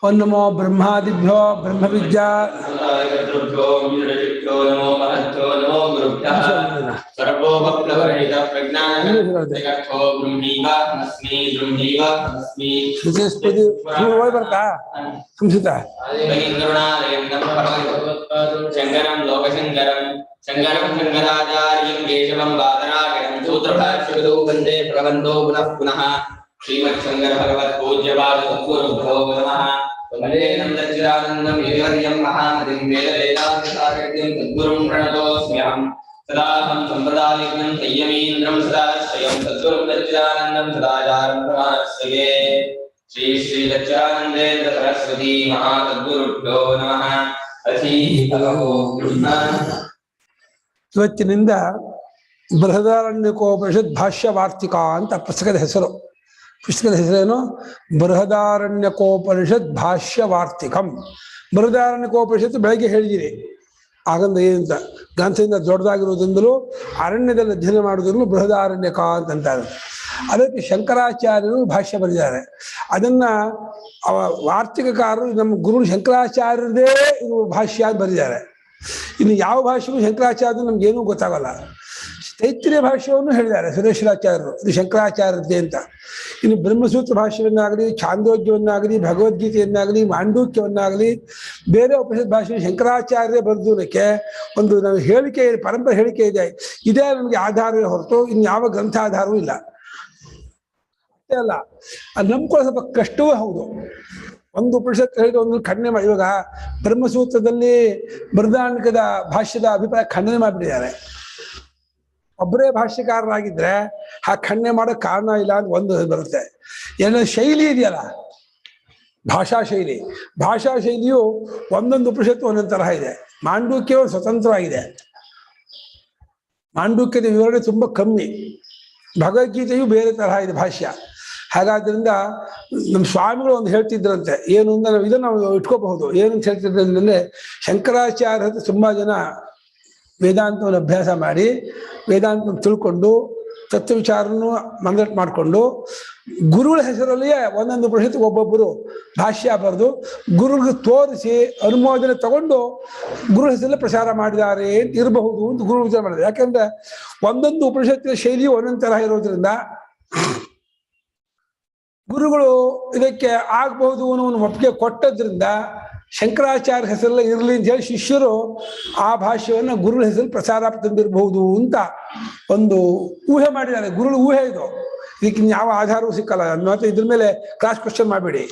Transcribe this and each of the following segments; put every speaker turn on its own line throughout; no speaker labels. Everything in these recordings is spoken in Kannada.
ಓಂ ನಮೋ ಬ್ರಹ್ಮಾದಿಭ್ಯೋ ಬ್ರಹ್ಮ ವಿದ್ಯಾ ಬರ್ತಾ ಸಂಸ್ಕೃತ
ಶಂಕರಂ ಲೋಕಶಂಕರಂ ಶಂಕರಂ ಶಂಕರಾಚಾರ್ಯಂ ಕೇಶವಂ ಬಾದರಾಯಣಂ ಸೂತ್ರಭಾಷ್ಯಕೃತೌ ವಂದೇ ಭಗವಂತೋ ಪುನಃ ಪುನಃ ಶ್ರೀಮತ್ಶಂಕರ ಭಗವತ್ ಪೂಜ್ಯಪಾದ ಸದ್ಗುರುಭ್ಯೋ ನಮಃ ವಂದೇ ನಂದಚಿದಾನಂದಂ ವೇದವರ್ಯಂ ಮಹಾಮತಿಂ ವೇದವೇದಾಂತಸಾರಥ್ಯಂ ಸದ್ಗುರುಂ ಪ್ರಣತೋಸ್ಮ್ಯಹಂ ಸದಾಹಂ ಸಂಪ್ರದಾಯಜ್ಞಂ ಸಂಯಮೀಂದ್ರಂ ಸದಾಶ್ರಯಂ ಸದ್ಗುರುಂ ಸಚ್ಚಿದಾನಂದಂ ಸದಾಚಾರಂ ಪ್ರಮಾಣಸ್ಯೇ ಶ್ರೀ ಶ್ರೀ ಸಚ್ಚಿದಾನಂದೇಂದ್ರ ಸರಸ್ವತಿ ಮಹಾಸದ್ಗುರುಭ್ಯೋ ನಮಃ.
ಇವತ್ತಿನಿಂದ ಬೃಹದಾರಣ್ಯಕೋಪನಿಷತ್ ಭಾಷ್ಯವಾರ್ತಿಕ ಅಂತ ಪುಸ್ತಕದ ಹೆಸರು. ಪುಸ್ತಕದ ಹೆಸರೇನು? ಬೃಹದಾರಣ್ಯಕೋಪನಿಷತ್ ಭಾಷ್ಯವಾರ್ತಿಕಂ. ಬೃಹದಾರಣ್ಯಕೋಪನಿಷತ್ತು ಬೆಳಗ್ಗೆ ಹೇಳಿದಿರಿ ಆಗಂದ ಏನಂತ ಗ್ರಂಥದಿಂದ ದೊಡ್ಡದಾಗಿರುವುದರಿಂದಲೂ ಅರಣ್ಯದಲ್ಲಿ ಅಧ್ಯಯನ ಮಾಡುವುದನ್ನು ಬೃಹದಾರಣ್ಯಕ ಅಂತಂತಾರೆ. ಅದಕ್ಕೆ ಶಂಕರಾಚಾರ್ಯರು ಭಾಷ್ಯ ಬರೆದಿದ್ದಾರೆ. ಅದನ್ನ ವಾರ್ತಿಕಕಾರರು ನಮ್ಮ ಗುರು ಶಂಕರಾಚಾರ್ಯರದೇ ಇದು ಭಾಷ್ಯ ಅಂತ ಬರೆದಿದ್ದಾರೆ. ಇನ್ನು ಯಾವ ಭಾಷೆಗೂ ಶಂಕರಾಚಾರ್ಯರು ನಮ್ಗೇನೂ ಗೊತ್ತಾಗಲ್ಲ. ತೈತ್ರಿಯ ಭಾಷ್ಯವನ್ನು ಹೇಳಿದ್ದಾರೆ ಸುರೇಶ್ವರಾಚಾರ್ಯರು, ಇದು ಶಂಕರಾಚಾರ್ಯರದ್ದೇ ಅಂತ. ಇನ್ನು ಬ್ರಹ್ಮಸೂತ್ರ ಭಾಷ್ಯವನ್ನಾಗಲಿ, ಛಾಂದೋಗ್ಯವನ್ನಾಗಲಿ, ಭಗವದ್ಗೀತೆಯನ್ನಾಗಲಿ, ಮಾಂಡೂಕ್ಯವನ್ನಾಗಲಿ, ಬೇರೆ ಉಪನಿಷತ್ ಭಾಷೆ ಶಂಕರಾಚಾರ್ಯ ಬರೆದುದಕ್ಕೆ ಒಂದು ನಾವು ಹೇಳಿಕೆ, ಪರಂಪರೆ ಹೇಳಿಕೆ ಇದೆ. ಇದೇ ನಮಗೆ ಆಧಾರವೇ ಹೊರತು ಇನ್ನು ಯಾವ ಗ್ರಂಥ ಆಧಾರವೂ ಇಲ್ಲ. ಅಷ್ಟೇ ಅಲ್ಲ, ಅದು ನಂಬ್ಕೊಳ್ಳೋ ಸ್ವಲ್ಪ ಕಷ್ಟವೂ ಹೌದು. ಒಂದು ಉಪನಿಷತ್ ಹೇಳಿದ ಒಂದು ಖಂಡನೆ ಮಾಡಿ, ಇವಾಗ ಬ್ರಹ್ಮಸೂತ್ರದಲ್ಲಿ ಬೃಹದಾರಣ್ಯಕದ ಭಾಷ್ಯದ ಅಭಿಪ್ರಾಯ ಖಂಡನೆ ಮಾಡಿಬಿಟ್ಟಿದ್ದಾರೆ. ಒಬ್ಬರೇ ಭಾಷ್ಯಕಾರರಾಗಿದ್ರೆ ಆ ಖಂಡನೆ ಮಾಡೋಕ್ಕೆ ಕಾರಣ ಇಲ್ಲ ಅಂತ ಒಂದು ಬರುತ್ತೆ. ಏನೋ ಶೈಲಿ ಇದೆಯಲ್ಲ, ಭಾಷಾ ಶೈಲಿ, ಭಾಷಾ ಶೈಲಿಯು ಒಂದೊಂದು ಉಪನಿಷತ್ತು ಒಂದೊಂದು ತರಹ ಇದೆ. ಮಾಂಡೂಕ್ಯವು ಸ್ವತಂತ್ರವಾಗಿದೆ, ಮಾಂಡೂಕ್ಯದ ವಿವರಣೆ ತುಂಬ ಕಮ್ಮಿ. ಭಗವದ್ಗೀತೆಯು ಬೇರೆ ತರಹ ಇದೆ ಭಾಷ್ಯ. ಹಾಗಾದ್ರಿಂದ ನಮ್ಮ ಸ್ವಾಮಿಗಳು ಒಂದು ಹೇಳ್ತಿದ್ರಂತೆ, ಏನು ಅಂತ ನಾವು ಇದನ್ನು ನಾವು ಇಟ್ಕೋಬಹುದು. ಏನಂತ ಹೇಳ್ತಿದ್ರು ಅಂದರೆ, ಶಂಕರಾಚಾರ್ಯ ಹತ್ರ ತುಂಬ ಜನ ವೇದಾಂತವನ್ನು ಅಭ್ಯಾಸ ಮಾಡಿ ವೇದಾಂತ ತಿಳ್ಕೊಂಡು ತತ್ವ ವಿಚಾರವನ್ನು ಮಂದಟ್ ಮಾಡಿಕೊಂಡು ಗುರುಗಳ ಹೆಸರಲ್ಲಿಯೇ ಒಂದೊಂದು ಉಪನಿಷತ್ತು ಒಬ್ಬೊಬ್ಬರು ಭಾಷ್ಯ ಬರೆದು ಗುರುಗಳಿಗೆ ತೋರಿಸಿ ಅನುಮೋದನೆ ತಗೊಂಡು ಗುರು ಹೆಸರಲ್ಲೇ ಪ್ರಚಾರ ಮಾಡಿದ್ದಾರೆ ಅಂತ ಇರಬಹುದು ಅಂತ ಗುರು ವಿಚಾರ ಮಾಡಿದ್ದಾರೆ. ಯಾಕಂದ್ರೆ ಒಂದೊಂದು ಉಪನಿಷತ್ತಿನ ಶೈಲಿಯು ಒಂದೊಂದು ತರಹ ಇರೋದ್ರಿಂದ ಗುರುಗಳು ಇದಕ್ಕೆ ಆಗಬಹುದು ಅನ್ನೋ ಒಂದು ಒಪ್ಪಿಗೆ ಕೊಟ್ಟದ್ರಿಂದ ಶಂಕರಾಚಾರ್ಯ ಹೆಸರೆಲ್ಲ ಇರಲಿ ಅಂತ ಹೇಳಿ ಶಿಷ್ಯರು ಆ ಭಾಷ್ಯವನ್ನು ಗುರುಗಳ ಹೆಸರಲ್ಲಿ ಪ್ರಚಾರ ತಂದಿರಬಹುದು ಅಂತ ಒಂದು ಊಹೆ ಮಾಡಿದ್ದಾರೆ. ಗುರುಗಳ ಊಹೆ ಇದು, ಇದಕ್ಕೆ ಯಾವ ಆಧಾರವೂ ಸಿಕ್ಕಲ್ಲ. ಮತ್ತೆ ಇದ್ರ ಮೇಲೆ ಕ್ರಾಸ್ ಕ್ವಶನ್ ಮಾಡಬೇಡಿ.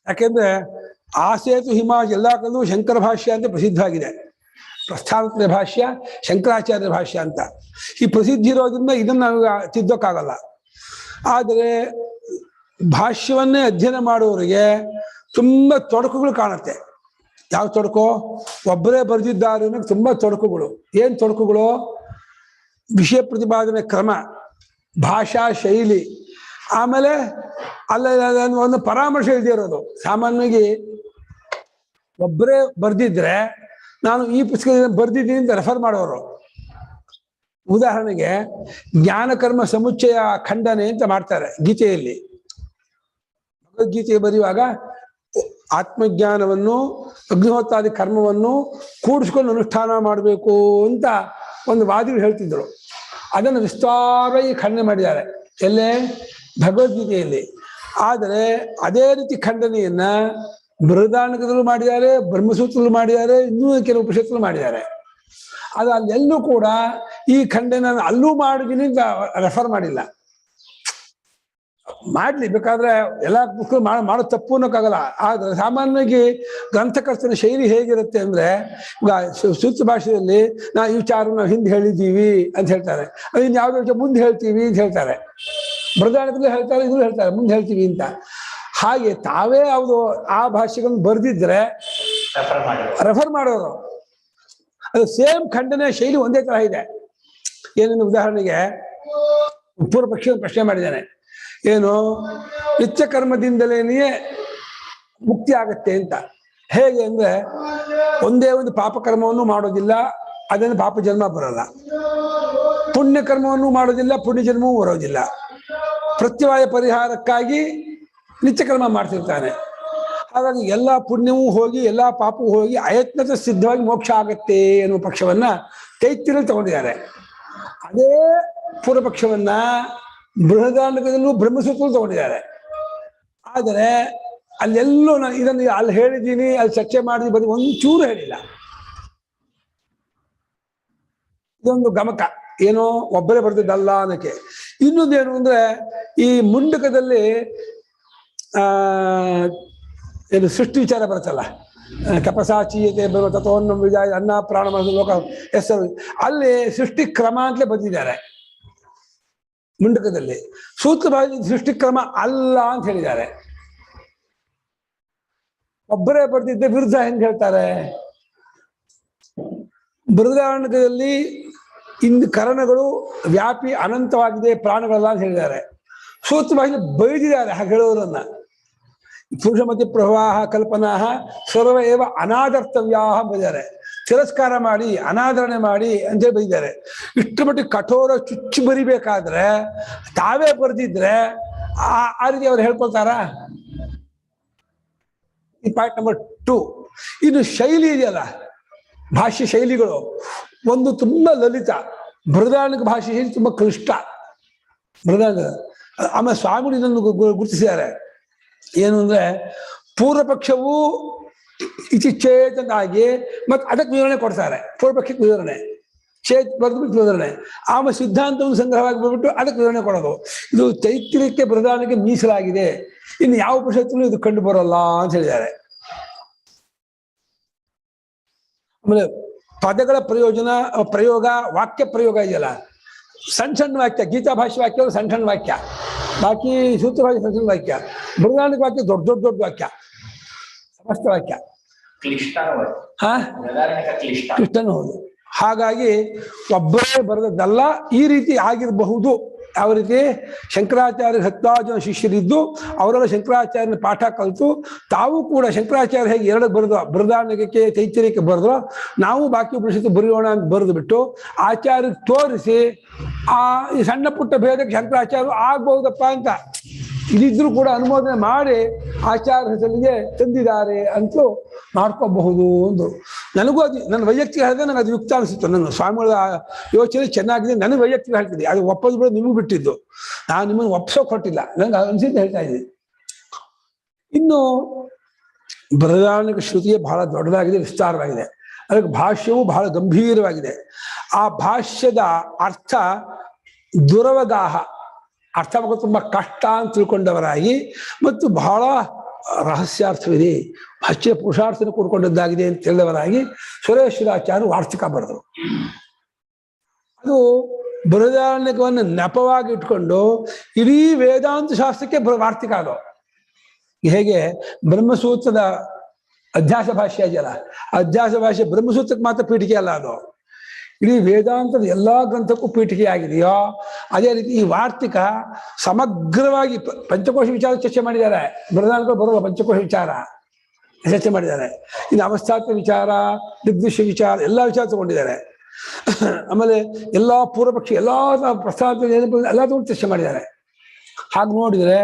ಯಾಕೆಂದ್ರೆ ಆಸೇತು ಹಿಮ ಎಲ್ಲ ಕಲ್ಲೂ ಶಂಕರ ಭಾಷ್ಯ ಅಂತ ಪ್ರಸಿದ್ಧವಾಗಿದೆ. ಪ್ರಸ್ಥಾನತ್ರಯ ಭಾಷ್ಯ, ಶಂಕರಾಚಾರ್ಯ ಭಾಷ್ಯ ಅಂತ ಈ ಪ್ರಸಿದ್ಧಿ ಇರೋದ್ರಿಂದ ಇದನ್ನು ನಾವು ತಿದ್ದೋಕ್ಕಾಗಲ್ಲ. ಆದರೆ ಭಾಷ್ಯವನ್ನೇ ಅಧ್ಯಯನ ಮಾಡುವವರಿಗೆ ತುಂಬ ತೊಡಕುಗಳು ಕಾಣುತ್ತೆ. ಯಾವ ತೊಡಕು? ಒಬ್ಬರೇ ಬರೆದಿದ್ದಾರೆ ಅನ್ನೋದು ತುಂಬ ತೊಡಕುಗಳು. ಏನು ತೊಡಕುಗಳು? ವಿಷಯ ಪ್ರತಿಪಾದನೆ ಕ್ರಮ, ಭಾಷಾ ಶೈಲಿ, ಆಮೇಲೆ ಅಲ್ಲ ಒಂದು ಪರಾಮರ್ಶೆ ಇಲ್ಲದೆ ಇರೋದು. ಸಾಮಾನ್ಯವಾಗಿ ಒಬ್ಬರೇ ಬರೆದಿದ್ರೆ ನಾನು ಈ ಪುಸ್ತಕದಿಂದ ಬರೆದಿದ್ದೀನಿ ಅಂತ ರೆಫರ್ ಮಾಡೋರು. ಉದಾಹರಣೆಗೆ ಜ್ಞಾನಕರ್ಮ ಸಮುಚ್ಚಯ ಖಂಡನೆ ಅಂತ ಮಾಡ್ತಾರೆ ಗೀತೆಯಲ್ಲಿ. ಭಗವದ್ಗೀತೆ ಬರೆಯುವಾಗ ಆತ್ಮಜ್ಞಾನವನ್ನು, ಅಗ್ನಿಹೋತ್ರಾದಿ ಕರ್ಮವನ್ನು ಕೂಡಿಸ್ಕೊಂಡು ಅನುಷ್ಠಾನ ಮಾಡಬೇಕು ಅಂತ ಒಂದು ವಾದಿಗಳು ಹೇಳ್ತಿದ್ರು. ಅದನ್ನು ವಿಸ್ತಾರವಾಗಿ ಖಂಡನೆ ಮಾಡಿದ್ದಾರೆ ಎಲ್ಲೇ? ಭಗವದ್ಗೀತೆಯಲ್ಲಿ. ಆದರೆ ಅದೇ ರೀತಿ ಖಂಡನೆಯನ್ನ ಬೃಹದಾರಣ್ಯಕದಲ್ಲೂ ಮಾಡಿದ್ದಾರೆ, ಬ್ರಹ್ಮಸೂತ್ರದಲ್ಲೂ ಮಾಡಿದ್ದಾರೆ, ಇನ್ನೂ ಕೆಲವು ಉಪನಿಷತ್ತಲ್ಲೂ ಮಾಡಿದ್ದಾರೆ. ಅದು ಅಲ್ಲೆಲ್ಲೂ ಕೂಡ ಈ ಖಂಡನೆ ಅಲ್ಲೂ ಮಾಡಿದ್ದೀನಿ ಅಂತ ರೆಫರ್ ಮಾಡಿಲ್ಲ. ಮಾಡ್ಲಿ, ಬೇಕಾದ್ರೆ ಎಲ್ಲ ಪುಸ್ತಕ ಮಾಡೋ ತಪ್ಪು ಅನ್ನೋಕ್ಕಾಗಲ್ಲ. ಆದ್ರೆ ಸಾಮಾನ್ಯವಾಗಿ ಗ್ರಂಥಕರ್ತನ ಶೈಲಿ ಹೇಗಿರುತ್ತೆ ಅಂದ್ರೆ, ಈಗ ಸೂತ್ರ ಭಾಷೆಯಲ್ಲಿ ನಾವು ಈ ವಿಚಾರ ನಾವು ಹಿಂದೆ ಹೇಳಿದ್ದೀವಿ ಅಂತ ಹೇಳ್ತಾರೆ, ಅದನ್ನ ಯಾವುದೋ ವಿಚಾರ ಮುಂದೆ ಹೇಳ್ತೀವಿ ಅಂತ ಹೇಳ್ತಾರೆ. ಬೃಹದಾರಣ್ಯಕದಲ್ಲೂ ಹೇಳ್ತಾರೆ, ಇದೂ ಹೇಳ್ತಾರೆ ಮುಂದೆ ಹೇಳ್ತೀವಿ ಅಂತ. ಹಾಗೆ ತಾವೇ ಯಾವುದು ಆ ಭಾಷೆಗಳನ್ನು ಬರೆದಿದ್ರೆ ರೆಫರ್ ಮಾಡೋರು. ಅದು ಸೇಮ್ ಖಂಡನೆ ಶೈಲಿ ಒಂದೇ ತರ ಇದೆ. ಏನೇನು? ಉದಾಹರಣೆಗೆ ಪೂರ್ವ ಪಕ್ಷ ಪ್ರಶ್ನೆ ಮಾಡಿದ್ದಾನೆ, ಏನು ನಿತ್ಯ ಕರ್ಮದಿಂದಲೇ ಮುಕ್ತಿ ಆಗತ್ತೆ ಅಂತ. ಹೇಗೆ ಅಂದ್ರೆ, ಒಂದೇ ಒಂದು ಪಾಪಕರ್ಮವನ್ನು ಮಾಡೋದಿಲ್ಲ, ಅದನ್ನು ಪಾಪ ಜನ್ಮ ಬರಲ್ಲ. ಪುಣ್ಯ ಕರ್ಮವನ್ನು ಮಾಡೋದಿಲ್ಲ, ಪುಣ್ಯ ಜನ್ಮವೂ ಬರೋದಿಲ್ಲ. ಪ್ರತ್ಯವಾಯ ಪರಿಹಾರಕ್ಕಾಗಿ ನಿತ್ಯಕ್ರಮ ಮಾಡ್ತಿರ್ತಾನೆ. ಹಾಗಾಗಿ ಎಲ್ಲ ಪುಣ್ಯವೂ ಹೋಗಿ ಎಲ್ಲ ಪಾಪವೂ ಹೋಗಿ ಅಯತ್ನದ ಸಿದ್ಧವಾಗಿ ಮೋಕ್ಷ ಆಗತ್ತೆ ಎನ್ನುವ ಪಕ್ಷವನ್ನ ತೈತ್ತಿರಲ್ಲಿ ತಗೊಂಡಿದ್ದಾರೆ. ಅದೇ ಪೂರ್ವ ಪಕ್ಷವನ್ನ ಬೃಹದಾರಣ್ಯಕದಲ್ಲೂ ಬ್ರಹ್ಮಸೂತ್ರದಲ್ಲಿ ತಗೊಂಡಿದ್ದಾರೆ. ಆದರೆ ಅಲ್ಲೆಲ್ಲೂ ನಾನು ಇದನ್ನು ಅಲ್ಲಿ ಹೇಳಿದ್ದೀನಿ, ಅಲ್ಲಿ ಚರ್ಚೆ ಮಾಡಿದ್ದೀನಿ, ಬರೀ ಒಂಚೂರು ಹೇಳಿಲ್ಲ. ಇದೊಂದು ಗಮಕ, ಏನೋ ಒಬ್ಬರೇ ಬರ್ತಿದ್ದಲ್ಲ ಅನ್ನಕ್ಕೆ. ಇನ್ನೊಂದೇನು ಅಂದ್ರೆ, ಈ ಮುಂಡಕದಲ್ಲಿ ಏನು ಸೃಷ್ಟಿ ವಿಚಾರ ಬರುತ್ತಲ್ಲ, ಕಪಸಾಚೀಯತೆ ಬರುವ ತತ್ವವನ್ನು ವಿಜಯ ಅನ್ನ ಪ್ರಾಣ ಲೋಕ ಹೆಸರು, ಅಲ್ಲಿ ಸೃಷ್ಟಿ ಕ್ರಮ ಅಂತಲೇ ಬಂದಿದ್ದಾರೆ ಮುಂಡಕದಲ್ಲಿ. ಸೂತ್ರ ಭಾಷೆ ಸೃಷ್ಟಿ ಕ್ರಮ ಅಲ್ಲ ಅಂತ ಹೇಳಿದ್ದಾರೆ. ಒಬ್ಬರೇ ಬರ್ತಿದ್ದೆ ವಿರುದ್ಧ ಹೆಂಗ್ ಹೇಳ್ತಾರೆ? ಬೃಹದಾರಣ್ಯಕದಲ್ಲಿ ಇಂದು ಕರಣಗಳು ವ್ಯಾಪಿ ಅನಂತವಾಗಿದೆ, ಪ್ರಾಣಗಳಲ್ಲ ಅಂತ ಹೇಳಿದ್ದಾರೆ. ಸೂತ್ರ ಭಾಷೆ ಬೈದಿದ್ದಾರೆ ಹಾಗೆ ಹೇಳೋರನ್ನ. ಪುರುಷ ಮಧ್ಯ ಪ್ರವಾಹ ಕಲ್ಪನಾ ಸರ್ವ ಏವ ಅನಾದರ್ತವ್ಯಾ ಬೈದಾರೆ. ತಿರಸ್ಕಾರ ಮಾಡಿ, ಅನಾದರಣೆ ಮಾಡಿ ಅಂತೇಳಿ ಬೈದಾರೆ. ಇಷ್ಟು ಮಟ್ಟಿಗೆ ಕಠೋರ ಚುಚ್ಚು ಬರಿಬೇಕಾದ್ರೆ ತಾವೇ ಬರೆದಿದ್ರೆ ಆ ರೀತಿ ಅವ್ರು ಹೇಳ್ಕೊಳ್ತಾರ? ಈ ಪಾಯಿಂಟ್ ನಂಬರ್ 2. ಇನ್ನು ಶೈಲಿ ಇದೆಯಲ್ಲ, ಭಾಷೆ ಶೈಲಿಗಳು ಒಂದು ತುಂಬಾ ಲಲಿತ, ಬೃಹದಾರಣ್ಯಕ ಭಾಷೆ ಶೈಲಿ ತುಂಬಾ ಕ್ಲಿಷ್ಟ. ಬೃಹದಾರಣ್ಯ ಆಮೇಲೆ ಸ್ವಾಮಿಗಳು ಇದನ್ನು ಗುರುತಿಸಿದ್ದಾರೆ. ಏನು ಅಂದ್ರೆ, ಪೂರ್ವ ಪಕ್ಷವು ಇತಿಚೇತನಾಗಿ ಮತ್ತೆ ಅದಕ್ಕೆ ವಿವರಣೆ ಕೊಡ್ತಾರೆ. ಪೂರ್ವ ಪಕ್ಷಕ್ಕೆ ವಿವರಣೆ, ಚೇತ್ ಬರೆದ್ಬಿಟ್ಟು ವಿವರಣೆ, ಆಮೇಲೆ ಸಿದ್ಧಾಂತವನ್ನು ಸಂಗ್ರಹವಾಗಿ ಬರ್ಬಿಟ್ಟು ಅದಕ್ಕೆ ವಿವರಣೆ ಕೊಡೋದು. ಇದು ತೈತ್ರಿಯಕ್ಕೆ ಬೃಹದಾರಣ್ಯಕ್ಕೆ ಮೀಸಲಾಗಿದೆ. ಇನ್ನು ಯಾವ ಉಪನಿಷತ್ತಲ್ಲೂ ಇದು ಕಂಡು ಬರೋಲ್ಲ ಅಂತ ಹೇಳಿದ್ದಾರೆ. ಆಮೇಲೆ ಪದಗಳ ಪ್ರಯೋಗ ವಾಕ್ಯ ಪ್ರಯೋಗ ಇದೆಯಲ್ಲ, ಸಣ್ಣ ಸಣ್ಣ ವಾಕ್ಯ, ಗೀತಾ ಭಾಷೆ ವಾಕ್ಯ ಸಣ್ಣ ಸಣ್ಣ ವಾಕ್ಯ, ಬಾಕಿ ಸೂತ್ರ ಭಾಷೆ ಸಣ್ಣ ಸಣ್ಣ ವಾಕ್ಯ, ಬೃಹದಾರಣ್ಯಕ ವಾಕ್ಯ ದೊಡ್ಡ ದೊಡ್ಡ ದೊಡ್ಡ ವಾಕ್ಯ, ಸಮಸ್ತ ವಾಕ್ಯ ಕ್ಲಿಷ್ಟನೂ ಹೌದು. ಹಾಗಾಗಿ ಒಬ್ಬರೇ ಬರೆದದ್ದಲ್ಲ, ಈ ರೀತಿ ಆಗಿರಬಹುದು. ಯಾವ ರೀತಿ? ಶಂಕರಾಚಾರ್ಯ 10 ಜನ ಶಿಷ್ಯರಿದ್ದು ಅವರೆಲ್ಲ ಶಂಕರಾಚಾರ್ಯನ ಪಾಠ ಕಲಿತು ತಾವು ಕೂಡ ಶಂಕರಾಚಾರ್ಯ ಹೇಗೆ 2 ಬರೆದು ಬೃಹದಾರಣ್ಯಕಕ್ಕೆ ತೈತ್ತಿರಿಯಕ್ಕೆ ಬರೆದ್ರು, ನಾವು ಬಾಕಿ ಉಪನಿಷತ್ತು ಬರೆಯೋಣ ಅಂತ ಬರೆದು ಬಿಟ್ಟು ಆಚಾರ್ಯ ತೋರಿಸಿ ಈ ಸಣ್ಣ ಪುಟ್ಟ ಭೇದಕ್ಕೆ ಶಂಕರಾಚಾರ್ಯರು ಆಗ್ಬಹುದಪ್ಪ ಅಂತ ಇದಿದ್ರು ಕೂಡ ಅನುಮೋದನೆ ಮಾಡಿ ಆಚಾರ್ಯ ಹೆಸರಿಗೆ ತಂದಿದ್ದಾರೆ ಅಂತೂ ಮಾಡ್ಕೋಬಹುದು ಒಂದು. ನನಗೂ ಅದು ನನ್ನ ವೈಯಕ್ತಿಕ ಹೇಳಿದ್ರೆ ನನಗೆ ಅದು ಯುಕ್ತ ಅನಿಸಿತ್ತು. ನನ್ನ ಸ್ವಾಮಿಗಳ ಯೋಚನೆ ಚೆನ್ನಾಗಿದೆ, ನನಗೆ ವೈಯಕ್ತಿಕ ಹೇಳ್ತಿದ್ದೆ. ಅದು ಒಪ್ಪೋದು ಬಿಡೋದು ನಿಮಗೂ ಬಿಟ್ಟಿದ್ದು, ನಾನು ನಿಮ್ಮನ್ನು ಒಪ್ಸೋಕೆ ಹೊಟ್ಟಿಲ್ಲ, ನನಗೆ ಅನಿಸಿದ್ದು ಹೇಳ್ತಾ ಇದ್ದೀನಿ. ಇನ್ನು ಬೃಹದಾರಣ್ಯಕ ಶ್ರುತಿಯೇ ಬಹಳ ದೊಡ್ಡದಾಗಿದೆ, ವಿಸ್ತಾರವಾಗಿದೆ. ಅದಕ್ಕೆ ಭಾಷ್ಯವು ಬಹಳ ಗಂಭೀರವಾಗಿದೆ. ಆ ಭಾಷ್ಯದ ಅರ್ಥ ದುರವಗಾಹ, ಅರ್ಥ ತುಂಬಾ ಕಷ್ಟ ಅಂತ ತಿಳ್ಕೊಂಡವರಾಗಿ ಮತ್ತು ಬಹಳ ರಹಸ್ಯಾರ್ಥವಿದೆ, ಭಾಷ್ಯ ಪುರುಷಾರ್ಥನ ಕೂಡ್ಕೊಂಡದ್ದಾಗಿದೆ ಅಂತ ತಿಳಿದವರಾಗಿ ಸುರೇಶ್ವರಾಚಾರ್ಯರು ವಾರ್ತಿಕ ಬರೆದರು. ಅದು ಬೃಹದಾರಣ್ಯಕವನ್ನು ನೆಪವಾಗಿ ಇಟ್ಕೊಂಡು ಇಡೀ ವೇದಾಂತ ಶಾಸ್ತ್ರಕ್ಕೆ ವಾರ್ತಿಕ. ಅದು ಹೇಗೆ ಬ್ರಹ್ಮಸೂತ್ರದ ಅಧ್ಯಾಸ ಭಾಷ್ಯ ಇದೆಯಲ್ಲ, ಅಧ್ಯಾಸ ಭಾಷೆ ಬ್ರಹ್ಮಸೂತ್ರಕ್ಕೆ ಮಾತ್ರ ಪೀಠಿಕೆ ಅಲ್ಲ, ಅದು ಇಡೀ ವೇದಾಂತದ ಎಲ್ಲಾ ಗ್ರಂಥಕ್ಕೂ ಪೀಠಿಕೆ ಆಗಿದೆಯೋ ಅದೇ ರೀತಿ ಈ ವಾರ್ತಿಕ ಸಮಗ್ರವಾಗಿ ಪಂಚಕೋಶ ವಿಚಾರ ಚರ್ಚೆ ಮಾಡಿದ್ದಾರೆ. ಬೃಹದಾರಣ್ಯಕ ಬರುವ ಪಂಚಕೋಶ ವಿಚಾರ ಚರ್ಚೆ ಮಾಡಿದ್ದಾರೆ. ಇನ್ನು ಅವಸ್ಥಾತ್ಮ ವಿಚಾರ, ದಿಗ್ದೃಶ್ಯ ವಿಚಾರ ಎಲ್ಲ ವಿಚಾರ ತಗೊಂಡಿದ್ದಾರೆ. ಆಮೇಲೆ ಎಲ್ಲಾ ಪೂರ್ವಪಕ್ಷ ಎಲ್ಲಾ ಪ್ರಸ್ತಾವ ಎಲ್ಲ ತಗೊಂಡು ಚರ್ಚೆ ಮಾಡಿದ್ದಾರೆ. ಹಾಗೆ ನೋಡಿದ್ರೆ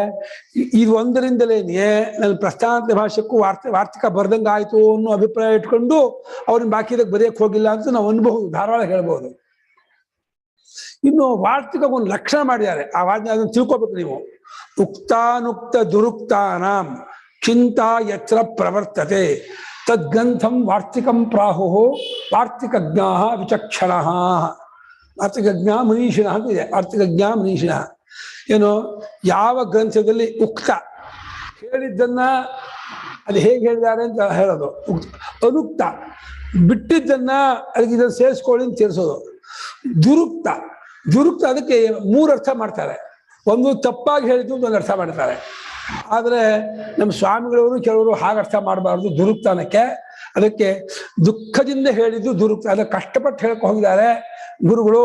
ಇದು ಒಂದರಿಂದಲೇನೆ ನನ್ನ ಪ್ರಸ್ಥಾನ ಭಾಷೆಕ್ಕೂ ವಾರ್ತಿಕ ಬರ್ದಂಗೆ ಆಯ್ತು ಅನ್ನೋ ಅಭಿಪ್ರಾಯ ಇಟ್ಕೊಂಡು ಅವ್ರನ್ನ ಬಾಕಿ ಇದಕ್ಕೆ ಬರೆಯಕ್ಕೆ ಹೋಗಿಲ್ಲ ಅಂತ ನಾವು ಅನ್ಬಹುದು, ಧಾರಾಳ ಹೇಳ್ಬೋದು. ಇನ್ನು ವಾರ್ತಿಕ ಒಂದು ಲಕ್ಷಣ ಮಾಡಿದ್ದಾರೆ. ಆ ವಾರ್ತೆ ಅದನ್ನು ತಿಳ್ಕೊಬೇಕು ನೀವು. ಉಕ್ತಾನುಕ್ತ ದುರುಕ್ತಾನಾಂ ಚಿಂತಾ ಯತ್ರ ಪ್ರವರ್ತತೆ ತದ್ಗ್ರಂಥಂ ವಾರ್ತಿಕಂ ಪ್ರಾಹು ವಾರ್ತಿಕಜ್ಞಾ ವಿಚಕ್ಷಣ. ವಾರ್ತಿಕಜ್ಞ ಮನೀಷಿಣ ಅಂತ ಇದೆ. ವಾರ್ತಿಕಜ್ಞ ಮನೀಷಿಣ ಏನು, ಯಾವ ಗ್ರಂಥದಲ್ಲಿ ಉಕ್ತ ಹೇಳಿದ್ದನ್ನ ಅದು ಹೇಗೆ ಹೇಳಿದ್ದಾರೆ ಅಂತ ಹೇಳೋದು, ಅನುಕ್ತ ಬಿಟ್ಟಿದ್ದನ್ನ ಅದಕ್ಕೆ ಇದನ್ನು ಸೇರಿಸ್ಕೊಳ್ಳಿ ಅಂತ ಸೇರಿಸೋದು. ದುರುಕ್ತ ಅದಕ್ಕೆ 3 ಅರ್ಥ ಮಾಡ್ತಾರೆ. ಒಂದು ತಪ್ಪಾಗಿ ಹೇಳಿದ್ದು ಒಂದು ಅರ್ಥ ಮಾಡ್ತಾರೆ. ಆದರೆ ನಮ್ಮ ಸ್ವಾಮಿಗಳವರು ಕೆಲವರು ಹಾಗೆ ಅರ್ಥ ಮಾಡಬಾರ್ದು ದುರುಕ್ತಾನಕ್ಕೆ. ಅದಕ್ಕೆ ದುಃಖದಿಂದ ಹೇಳಿದ್ದು ದುರುಕ್ತ, ಅದಕ್ಕೆ ಕಷ್ಟಪಟ್ಟು ಹೇಳಕ್ಕೆ ಹೋಗಿದ್ದಾರೆ ಗುರುಗಳು.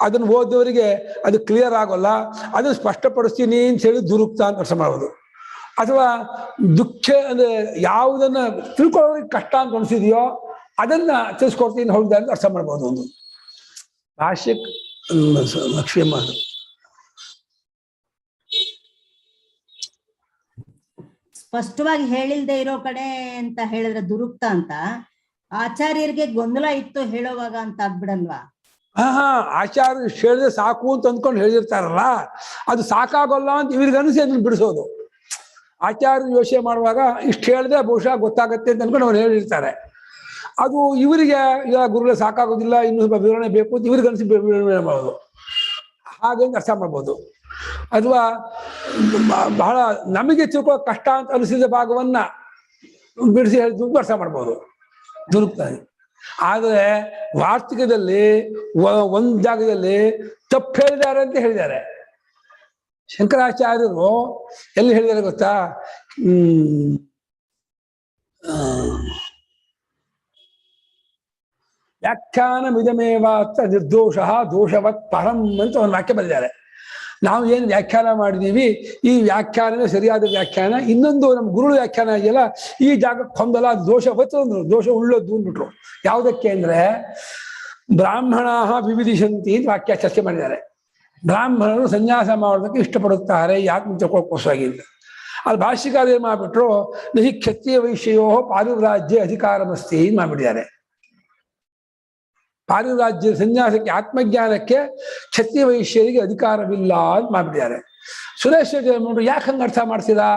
ಅದನ್ನು ಓದೋರಿಗೆ ಅದು ಕ್ಲಿಯರ್ ಆಗೋಲ್ಲ, ಅದನ್ನು ಸ್ಪಷ್ಟಪಡಿಸ್ತೀನಿ ಅಂತ ಹೇಳಿ ದುರುಕ್ತ ಅಂತ ಅರ್ಥ ಮಾಡೋದು. ಅಥವಾ ದುಃಖ ಅಂದ್ರೆ ಯಾವುದನ್ನ ತಿಳ್ಕೊಳ್ಳೋರಿಗೆ ಕಷ್ಟ ಅಂತ ಅನಿಸಿದೆಯೋ ಅದನ್ನ ತಿಳಿಸ್ಕೊಡ್ತೀನಿ ಹೋಗಿದ್ದಾರೆ ಅಂತ ಅರ್ಥ ಮಾಡ್ಬೋದು. ಒಂದು ಭಾಷ್ಯಕ್ಕೆ ಲಕ್ಷ್ಯ ಮಾಡೋದು.
ಸ್ಪಷ್ಟವಾಗಿ ಹೇಳಿಲ್ದೇ ಇರೋ ಕಡೆ ಅಂತ ಹೇಳಿದ್ರೆ ದುರುಕ್ತ ಅಂತ, ಆಚಾರ್ಯರಿಗೆ ಗೊಂದಲ ಇತ್ತು ಹೇಳೋವಾಗ ಅಂತ ಆಗ್ಬಿಡಲ್ವಾ?
ಹಾ ಆಚಾರ್ಯ ಇಷ್ಟು ಹೇಳಿದ್ರೆ ಸಾಕು ಅಂತ ಅಂದ್ಕೊಂಡು ಹೇಳಿರ್ತಾರಲ್ಲ, ಅದು ಸಾಕಾಗೋಲ್ಲ ಅಂತ ಇವ್ರಿಗೆ ಅನಿಸಿ ಅದನ್ನ ಬಿಡಿಸೋದು. ಆಚಾರ್ಯ ಯೋಚನೆ ಮಾಡುವಾಗ ಇಷ್ಟು ಹೇಳಿದ್ರೆ ಬಹುಶಃ ಗೊತ್ತಾಗತ್ತೆ ಅಂತ ಅನ್ಕೊಂಡು ಅವ್ರು ಹೇಳಿರ್ತಾರೆ. ಅದು ಇವರಿಗೆ ಇಲ್ಲ ಗುರುಗಳೇ ಸಾಕಾಗೋದಿಲ್ಲ, ಇನ್ನೂ ಸ್ವಲ್ಪ ವಿವರಣೆ ಬೇಕು ಅಂತ ಇವ್ರಿಗೆ ಅನಿಸಿ ವಿವರಣೆ ಮಾಡೋದು. ಹಾಗೆ ಅರ್ಥ ಮಾಡ್ಬೋದು. ಅಥವಾ ಬಹಳ ನಮಗೆ ತಿಳ್ಕೋ ಕಷ್ಟ ಅಂತ ಅನಿಸಿದ ಭಾಗವನ್ನ ಬಿಡಿಸಿ ಹೇಳಿದ್ದು ಅರ್ಥ ಮಾಡ್ಬೋದು ದುರುಕ್ತಾನೆ. ಆದರೆ ವಾರ್ತಿಕದಲ್ಲಿ ಒಂದ್ ಜಾಗದಲ್ಲಿ ತಪ್ಪು ಹೇಳಿದ್ದಾರೆ ಅಂತ ಹೇಳಿದ್ದಾರೆ. ಶಂಕರಾಚಾರ್ಯರು ಎಲ್ಲಿ ಹೇಳಿದ್ದಾರೆ ಗೊತ್ತಾ? ವ್ಯಾಖ್ಯಾನ ಮಿದಮೇವಾತ್ತ ನಿರ್ದೋಷ ದೋಷವತ್ ಪರಂ ಅಂತ ಒಂದು ವಾಕ್ಯ ಬರೆದಿದ್ದಾರೆ. ನಾವು ಏನು ವ್ಯಾಖ್ಯಾನ ಮಾಡಿದೀವಿ ಈ ವ್ಯಾಖ್ಯಾನವೇ ಸರಿಯಾದ ವ್ಯಾಖ್ಯಾನ. ಇನ್ನೊಂದು ನಮ್ಮ ಗುರುಳು ವ್ಯಾಖ್ಯಾನ ಇದೆಯಲ್ಲ, ಈ ಜಾಗಕ್ಕೆ ಹೊಂದಲ್ಲ, ದೋಷವತ್ತು ಅಂದ್ರು, ದೋಷ ಉಳ್ಳದ್ದು ಅಂದ್ಬಿಟ್ರು. ಯಾವುದಕ್ಕೆ ಅಂದ್ರೆ ಬ್ರಾಹ್ಮಣ ವಿವಿಧಿಸಂತಿ ಅಂತ ವಾಕ್ಯ ಚರ್ಚೆ ಮಾಡಿದ್ದಾರೆ. ಬ್ರಾಹ್ಮಣರು ಸನ್ಯಾಸ ಮಾಡೋದಕ್ಕೆ ಇಷ್ಟಪಡುತ್ತಾರೆ, ಯಾಕೆ ತಗೊಳ್ಕೋಸ್ವಾಗಿ ಅಂತ. ಅದು ಭಾಷ್ಯಕಾರ ಏನ್ ಮಾಡ್ಬಿಟ್ರು, ನಹಿ ಕ್ಷತ್ರಿಯ ವೈಶ್ಯೋ ಪಾರಿವ್ರಾಜ್ಯ ಅಧಿಕಾರಮಸ್ತಿ ಅಂತ ಮಾಡ್ಬಿಟ್ಟಿದ್ದಾರೆ. ಪಾರಿವ್ರಾಜ್ಯ ಸನ್ಯಾಸಕ್ಕೆ ಆತ್ಮಜ್ಞಾನಕ್ಕೆ ಕ್ಷತ್ರಿಯ ವೈಶ್ಯರಿಗೆ ಅಧಿಕಾರವಿಲ್ಲ ಅಂತ ಮಾಡ್ಬಿಟ್ಟಿದ್ದಾರೆ. ಸುರೇಶ್ ನೋಡ್ರಿ ಯಾಕೆ ಹಂಗೆ ಅರ್ಥ ಮಾಡ್ತೀರಾ?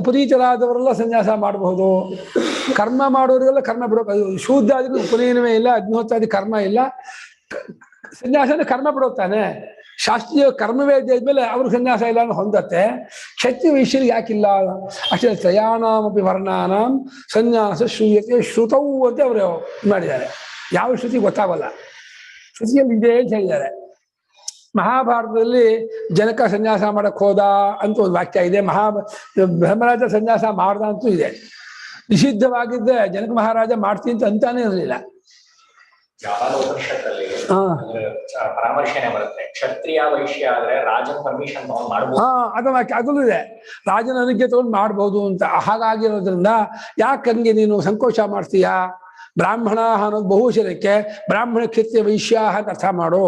ಉಪನೀತರಾದವರೆಲ್ಲ ಸನ್ಯಾಸ ಮಾಡಬಹುದು, ಕರ್ಮ ಮಾಡೋರಿಗೆಲ್ಲ ಕರ್ಮ ಬಿಡೋಕೆ, ಶೂದ್ರಾದಿಗಳು ಉಪನಯನವೇ ಇಲ್ಲ, ಅಗ್ನಿಹೋತ್ರಾದಿ ಕರ್ಮ ಇಲ್ಲ, ಸನ್ಯಾಸನ ಕರ್ಮ ಬಿಡೋತಾನೆ. ಶಾಸ್ತ್ರೀಯ ಕರ್ಮವೇ ಇದ್ಮೇಲೆ ಅವ್ರ ಸನ್ಯಾಸ ಇಲ್ಲ ಅನ್ನೋ ಹೊಂದತ್ತೆ. ಕ್ಷತ್ರಿಯ ವೈಶ್ಯರಿಗೆ ಯಾಕಿಲ್ಲ? ಅಷ್ಟೇ ತ್ರಯಾಣಾಮಪಿ ವರ್ಣಾನಾಂ ಸನ್ಯಾಸ ಶ್ರೂಯತೆ ಶ್ರುತವು ಅಂತ ಅವರು ಮಾಡಿದ್ದಾರೆ. ಯಾವ ಶ್ರುತಿ ಗೊತ್ತಾಗಲ್ಲ, ಶ್ರುತಿಯಲ್ಲಿ ಇದೆ ಅಂತ ಹೇಳಿದ್ದಾರೆ. ಮಹಾಭಾರತದಲ್ಲಿ ಜನಕ ಸನ್ಯಾಸ ಮಾಡಕ್ ಹೋದ ಅಂತ ಒಂದು ವಾಕ್ಯ ಇದೆ. ಧರ್ಮರಾಜ ಸನ್ಯಾಸ ಮಾಡ್ದ ಅಂತೂ ಇದೆ. ನಿಷಿದ್ಧವಾಗಿದ್ದೆ ಜನಕ ಮಹಾರಾಜ ಮಾಡ್ತೀನಿ ಅಂತ ಅಂತಾನೆ ಇರಲಿಲ್ಲ.
ಪರಾಮರ್ಶನೆ ಬರುತ್ತೆ, ಕ್ಷತ್ರಿಯ ವೈಶ್ಯ ಆದ್ರೆ ರಾಜನ ಪರ್ಮಿಷನ್ ತಗೊಂಡು ಮಾಡ್ಬೋದು.
ಅದು ವಾಕ್ಯ ಅದೂ ಇದೆ, ರಾಜನ ಅನುಜ್ಞೆ ತಗೊಂಡು ಮಾಡ್ಬೋದು ಅಂತ. ಹಾಗಾಗಿರೋದ್ರಿಂದ ಯಾಕೆ ಹಂಗೆ ನೀನು ಸಂಕೋಚ ಮಾಡ್ತೀಯಾ? ಬ್ರಾಹ್ಮಣ ಅನ್ನೋದು ಬಹುವಚನಕ್ಕೆ ಬ್ರಾಹ್ಮಣ ಕ್ಷತ್ರಿಯ ವೈಶ್ಯ ಅಂತ ಅರ್ಥ ಮಾಡು.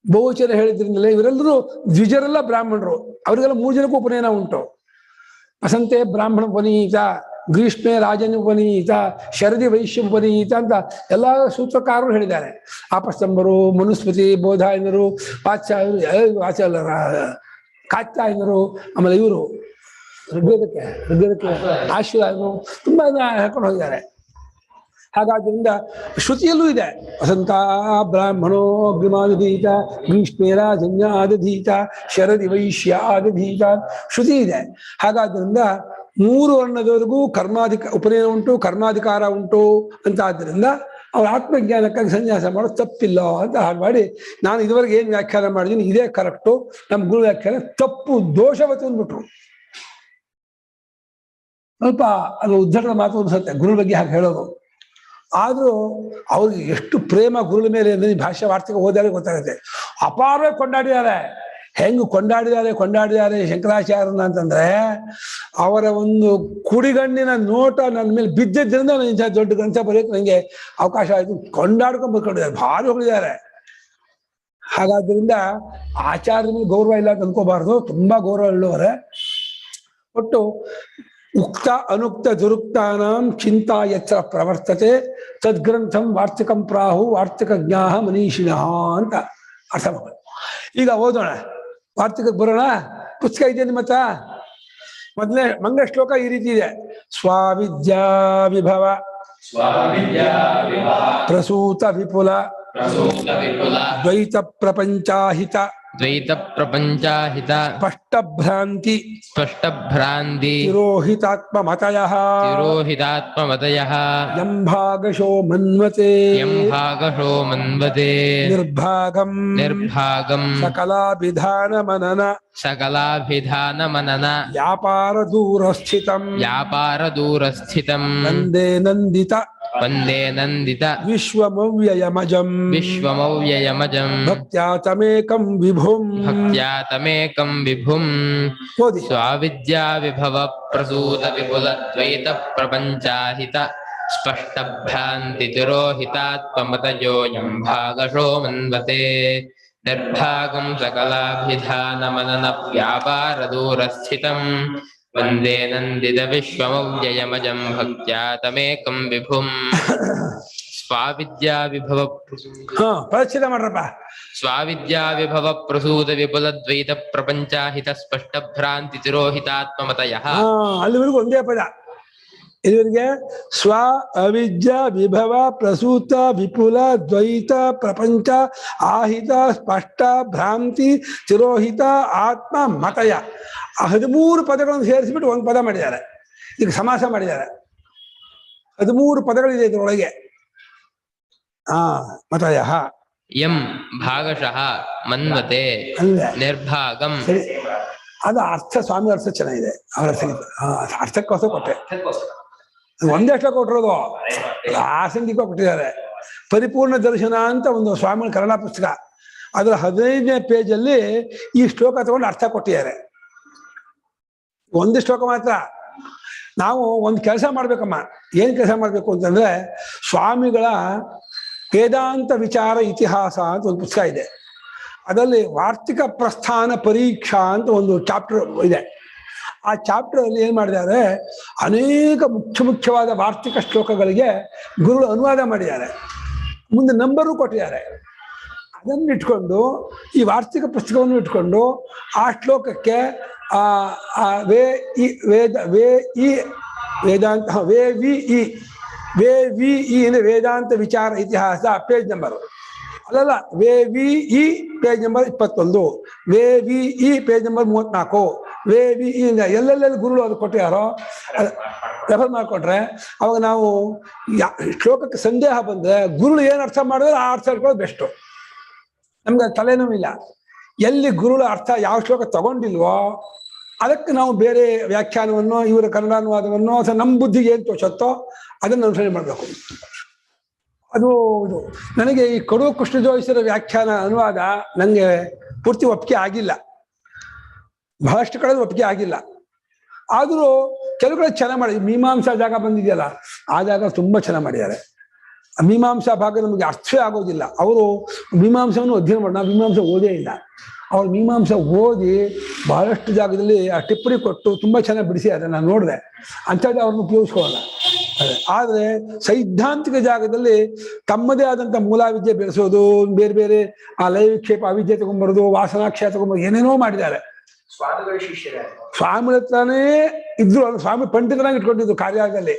ಬಹುವಚನ ಹೇಳಿದ್ರಿಂದಲೇ ಇವರೆಲ್ಲರೂ ದ್ವಿಜರೆಲ್ಲ ಬ್ರಾಹ್ಮಣರು, ಅವರಿಗೆಲ್ಲ 3 ಜನಕ್ಕೂ ಉಪನಯನ ಉಂಟು. ವಸಂತೆ ಬ್ರಾಹ್ಮಣ ಉಪನೀತ, ಗ್ರೀಷ್ಮೆ ರಾಜನ ಉಪನೀತ, ಶರದಿ ವೈಶ್ಯ ಉಪನೀತ ಅಂತ ಎಲ್ಲ ಸೂತ್ರಕಾರರು ಹೇಳಿದ್ದಾರೆ. ಆಪಸ್ತಂಭರು, ಮನುಸ್ಮೃತಿ, ಬೋಧಾಯನರು, ಕಾತ್ಯಾಯನರು, ಆಮೇಲೆ ಇವರು ಋಗ್ವೇದಕ್ಕೆ ಆಶೀರ್ವಾದರು ತುಂಬಾ ಹೇಳ್ಕೊಂಡು ಹೋಗಿದ್ದಾರೆ. ಹಾಗಾದ್ರಿಂದ ಶ್ರುತಿಯಲ್ಲೂ ಇದೆ, ವಸಂತ ಬ್ರಾಹ್ಮಣೋ ಅಗ್ನಿಮಾದಧೀತ, ಗ್ರೀಷ್ಮೇ ರಾಜನ್ಯ ಆದಧೀತ, ಶರದಿ ವೈಶ್ಯ ಆದಧೀತ ಶ್ರುತಿ ಇದೆ. ಹಾಗಾದ್ರಿಂದ 3 ವರ್ಣದವರೆಗೂ ಉಪನಯನ ಉಂಟು, ಕರ್ಮಾಧಿಕಾರ ಉಂಟು ಅಂತ. ಆದ್ದರಿಂದ ಅವ್ರ ಆತ್ಮಜ್ಞಾನಕ್ಕಾಗಿ ಸನ್ಯಾಸ ಮಾಡೋದು ತಪ್ಪಿಲ್ಲ ಅಂತ ಹಾಗೆ ಮಾಡಿ, ನಾನು ಇದುವರೆಗೆ ಏನು ವ್ಯಾಖ್ಯಾನ ಮಾಡಿದ್ದೀನಿ ಇದೇ ಕರೆಕ್ಟು, ನಮ್ಮ ಗುರು ವ್ಯಾಖ್ಯಾನ ತಪ್ಪು, ದೋಷವತ್ತು ಅಂದ್ಬಿಟ್ರು. ಸ್ವಲ್ಪ ಅದು ಉದ್ಧರಣದ ಮಾತು ಅನ್ಸುತ್ತೆ ಗುರು ಬಗ್ಗೆ ಹಾಗೆ ಹೇಳೋದು. ಆದ್ರೂ ಅವ್ರಿಗೆ ಎಷ್ಟು ಪ್ರೇಮ ಗುರುಳ ಮೇಲೆ ಭಾಷೆ ವಾರ್ತೆಗೆ ಹೋದಾಗ ಗೊತ್ತಾಗುತ್ತೆ. ಅಪಾರವಾಗಿ ಕೊಂಡಾಡಿದ್ದಾರೆ. ಹೆಂಗ್ ಕೊಂಡಾಡಿದ್ದಾರೆ ಶಂಕರಾಚಾರ್ಯನ ಅಂತಂದ್ರೆ, ಅವರ ಒಂದು ಕುಡಿಗಣ್ಣಿನ ನೋಟ ನನ್ನ ಮೇಲೆ ಬಿದ್ದಿದ್ದರಿಂದ ನಾನು ಇಂಥ ದೊಡ್ಡ ಗ್ರಂಥ ಬರೆಯೋಕೆ ನನಗೆ ಅವಕಾಶ ಆಯ್ತು. ಕೊಂಡಾಡ್ಕೊಂಡು ಬರ್ಕೊಂಡಿದ್ದಾರೆ, ಭಾರಿ ಹೊಗಳಿದ್ದಾರೆ. ಹಾಗಾದ್ರಿಂದ ಆಚಾರ್ಯ ಮೇಲೆ ಗೌರವ ಇಲ್ಲ ಅಂತ ಅನ್ಕೋಬಾರ್ದು, ತುಂಬಾ ಗೌರವ ಉಳ್ಳವರೇ. ಒಟ್ಟು ಉಕ್ತ ಅನುಕ್ತ ದುರುಕ್ತಾನಾಂ ಚಿಂತಾ ಯತ್ರ ಪ್ರವರ್ತತೆ ತದ್ಗ್ರಂಥಂ ವಾರ್ತಿಕಂ ಪ್ರಾಹು ವಾರ್ತಿಕ ಜ್ಞಾಹ ಮನೀಷಿಣಃ ಅಂತ ಅರ್ಥ ಮಾಡೋದು. ಈಗ ಓದೋಣ, ವಾರ್ತಿಕಕ್ಕೆ ಬರೋಣ. ಪುಸ್ತಕ ಇದೆ ನಿಮ್ಮ ಹತ್ರ. ಮೊದಲನೇ ಮಂಗಳ ಶ್ಲೋಕ ಈ ರೀತಿ ಇದೆ: ಸ್ವಾವಿದ್ಯಾ ವಿಭವ ಪ್ರಸೂತ ವಿಪುಲ ದ್ವೈತ ಪ್ರಪಂಚಾಹಿತ ಸ್ಪಷ್ಟಭ್ರಾಂತಿ ತಿರೋಹಿತಾತ್ಮಮತಯಃ ಯಂಭಾಗಶೋ ಮನ್ವತೆ ನಿರ್ಭಾಗಂ ಸಕಲಾಭಿಧಾನ ಮನನ ವ್ಯಾಪಾರ ದೂರಸ್ಥಿತಂ ವಂದೇ ನಂದಿತ ವಿಶ್ವಮವ್ಯಯಮಜಂ ಭಕ್ತ್ಯಾ ತಮೇಕಂ ವಿಭುಂ
ಸ್ವಾವಿದ್ಯಾ ವಿಭವ ಪ್ರಸೂತ ವಿಪುಲ ದ್ವೈತ ಪ್ರಪಂಚಾಹಿತ ಸ್ಪಷ್ಟ ಭ್ರಾಂತಿ ತಿರೋಹಿತಾತ್ಮಮತಯೋ ಯಂಭಾಗಶೋ ಮನ್ವತೆ ನಿರ್ಭಾಗಂ ಸಕಲಾಭಿಧಾನ ಮನನ ವ್ಯಾಪಾರ ದೂರಸ್ಥಿತಂ ವಂದೇ ನಂದಿತ ವಿಶ್ವಮವ್ಯಯಮಜಂ ಭಕ್ತ್ಯಾ ತಮೇಕಂ ವಿಭುಂ ಸ್ವಾವಿದ್ಯಾ ವಿಭವ
ಪ್ರದಕ್ಷಿಣೆ ಮಾಡ್ರಪ್ಪ.
ಸ್ವಾವಿದ್ಯಾ ವಿಭವ ಪ್ರಸೂತ ವಿಪುಲ ದ್ವೈತ ಪ್ರಪಂಚಾಹಿತ ಸ್ಪಷ್ಟ ಭ್ರಾಂತಿ ತಿರೋಹಿತಾತ್ಮಮತಯಃ.
ಅಲ್ಲಿವರೆಗೂ ಒಂದೇ ಪದ. ಇದುವರೆಗೆ ಸ್ವ ಅವಿದ್ಯಾ ವಿಭವ ಪ್ರಸೂತ ವಿಪುಲ ದ್ವೈತ ಪ್ರಪಂಚ ಆಹಿತ ಸ್ಪಷ್ಟ ಭ್ರಾಂತಿ ತಿರೋಹಿತ ಆತ್ಮ ಮತಯ 13 ಪದಗಳನ್ನು ಸೇರಿಸಿಬಿಟ್ಟು ಒಂದು ಪದ ಮಾಡಿದ್ದಾರೆ. ಈಗ ಸಮಾಸ ಮಾಡಿದ್ದಾರೆ. 13 ಪದಗಳಿದೆ ಇದರೊಳಗೆ. ಮತಯ
ಯಂ ಭಾಗಶಃ ಮನ್ವತೆ
ಅಲ್ಲೇ
ನಿರ್ಭಾಗಂ.
ಸರಿ, ಅದು ಅರ್ಥ ಸ್ವಾಮಿ ಅರ್ಥ ಚೆನ್ನಾಗಿದೆ. ಅವರ ಅರ್ಥಕ್ಕೋಸ್ಕರ ಕೊಟ್ಟೆ. ಒಂದೇ ಶ್ಲೋಕ ಕೊಟ್ಟಿರೋದು, ಆಸಂಗಿಕ ಕೊಟ್ಟಿದ್ದಾರೆ. ಪರಿಪೂರ್ಣ ದರ್ಶನ ಅಂತ ಒಂದು ಸ್ವಾಮಿ ಕನ್ನಡ ಪುಸ್ತಕ, ಅದರ 15ನೇ ಪೇಜಲ್ಲಿ ಈ ಶ್ಲೋಕ ತಗೊಂಡು ಅರ್ಥ ಕೊಟ್ಟಿದ್ದಾರೆ. ಒಂದು ಶ್ಲೋಕ ಮಾತ್ರ. ನಾವು ಒಂದು ಕೆಲಸ ಮಾಡ್ಬೇಕಮ್ಮ. ಏನ್ ಕೆಲಸ ಮಾಡ್ಬೇಕು ಅಂತಂದ್ರೆ, ಸ್ವಾಮಿಗಳ ವೇದಾಂತ ವಿಚಾರ ಇತಿಹಾಸ ಅಂತ ಒಂದು ಪುಸ್ತಕ ಇದೆ. ಅದರಲ್ಲಿ ವಾರ್ತಿಕ ಪ್ರಸ್ಥಾನ ಪರೀಕ್ಷಾ ಅಂತ ಒಂದು ಚಾಪ್ಟರ್ ಇದೆ. ಆ ಚಾಪ್ಟರ್ ಅಲ್ಲಿ ಏನ್ ಮಾಡಿದ್ದಾರೆ, ಅನೇಕ ಮುಖ್ಯವಾದ ವಾರ್ತಿಕ ಶ್ಲೋಕಗಳಿಗೆ ಗುರುಗಳು ಅನುವಾದ ಮಾಡಿದ್ದಾರೆ. ಮುಂದೆ ನಂಬರು ಕೊಟ್ಟಿದ್ದಾರೆ. ಅದನ್ನು ಇಟ್ಕೊಂಡು, ಈ ವಾರ್ತಿಕ ಪುಸ್ತಕವನ್ನು ಇಟ್ಕೊಂಡು ಆ ಶ್ಲೋಕಕ್ಕೆ ವೇದಾಂತ ವಿ ಅಂದ್ರೆ ವೇದಾಂತ ವಿಚಾರ ಇತಿಹಾಸ ಪೇಜ್ ನಂಬರ್ ಅಲ್ಲಲ್ಲ, VVE page number 21, VVE page number 34, VVE ಎಲ್ಲೆಲ್ಲಿ ಗುರುಗಳು ಅದು ಕೊಟ್ಟಿದ್ದಾರೋ ರೆಫರ್ ಮಾಡಿಕೊಟ್ರೆ ಅವಾಗ ನಾವು ಶ್ಲೋಕಕ್ಕೆ ಸಂದೇಹ ಬಂದ್ರೆ ಗುರುಗಳು ಏನು ಅರ್ಥ ಮಾಡಿದ್ರೆ ಆ ಅರ್ಥ ಇಟ್ಕೊಳ್ಳೋದು ಬೆಸ್ಟು. ನಮ್ಗೆ ತಲೆನೋವಿಲ್ಲ. ಎಲ್ಲಿ ಗುರುಗಳ ಅರ್ಥ ಯಾವ ಶ್ಲೋಕ ತಗೊಂಡಿಲ್ವೋ ಅದಕ್ಕೆ ನಾವು ಬೇರೆ ವ್ಯಾಖ್ಯಾನವನ್ನು, ಇವರ ಕನ್ನಡ ಅನುವಾದವನ್ನು ಅಥವಾ ನಮ್ಮ ಬುದ್ಧಿಗೆ ಏನು ತೋಚತ್ತೋ ಅದನ್ನು ಅನುಸರಣೆ ಮಾಡಬೇಕು. ಅದು ಇದು ನನಗೆ ಈ ಕಡು ಕೃಷ್ಣ ಜೋಯಿಸರ ವ್ಯಾಖ್ಯಾನ ಅನುವಾದ ನನಗೆ ಪೂರ್ತಿ ಒಪ್ಪಿಗೆ ಆಗಿಲ್ಲ. ಬಹಳಷ್ಟು ಕಡೆ ಒಪ್ಪಿಗೆ ಆಗಿಲ್ಲ. ಆದರೂ ಕೆಲವು ಕಡೆ ಚೆನ್ನಾಗಿ ಮಾಡಿ, ಮೀಮಾಂಸಾ ಜಾಗ ಬಂದಿದೆಯಲ್ಲ ಆ ಜಾಗ ತುಂಬ ಚೆನ್ನಾಗಿ ಮಾಡಿದ್ದಾರೆ. ಮೀಮಾಂಸಾ ಭಾಗ ನಮಗೆ ಅರ್ಥವೇ ಆಗೋದಿಲ್ಲ. ಅವರು ಮೀಮಾಂಸವನ್ನು ಅಧ್ಯಯನ ಮಾಡಿ, ನಾವು ಮೀಮಾಂಸೆ ಓದೇ ಇಲ್ಲ. ಅವ್ರು ಮೀಮಾಂಸೆ ಓದಿ ಬಹಳಷ್ಟು ಜಾಗದಲ್ಲಿ ಆ ಟಿಪ್ಪಣಿ ಕೊಟ್ಟು ತುಂಬ ಚೆನ್ನಾಗಿ ಬಿಡಿಸಿದ್ದಾರೆ. ನಾನು ನೋಡಿದೆ. ಅಂಥದ್ದು ಅವ್ರನ್ನ ಉಪಯೋಗಿಸ್ಕೊಳ್ಳಲ್ಲ. ಆದರೆ ಸೈದ್ಧಾಂತಿಕ ಜಾಗದಲ್ಲಿ ತಮ್ಮದೇ ಆದಂಥ ಮೂಲಾವಿದ್ಯೆ ಬೆಳೆಸೋದು, ಬೇರೆ ಬೇರೆ ಆ ಲೈವಿಕ್ಷೇಪ ಅವಿದ್ಯೆ ತಗೊಂಡ್ಬರೋದು, ವಾಸನಾಕ್ಷಯ ತಗೊಂಡ್ಬರೋದು, ಏನೇನೋ ಮಾಡಿದ್ದಾರೆ. ಸ್ವಾಮಿಗಳ ಹತ್ರನೇ ಇದ್ರು. ಸ್ವಾಮಿ ಪಂಡಿತರಾಗಿ ಇಟ್ಕೊಂಡಿದ್ರು ಕಾರ್ಯಾಲಯದಲ್ಲಿ.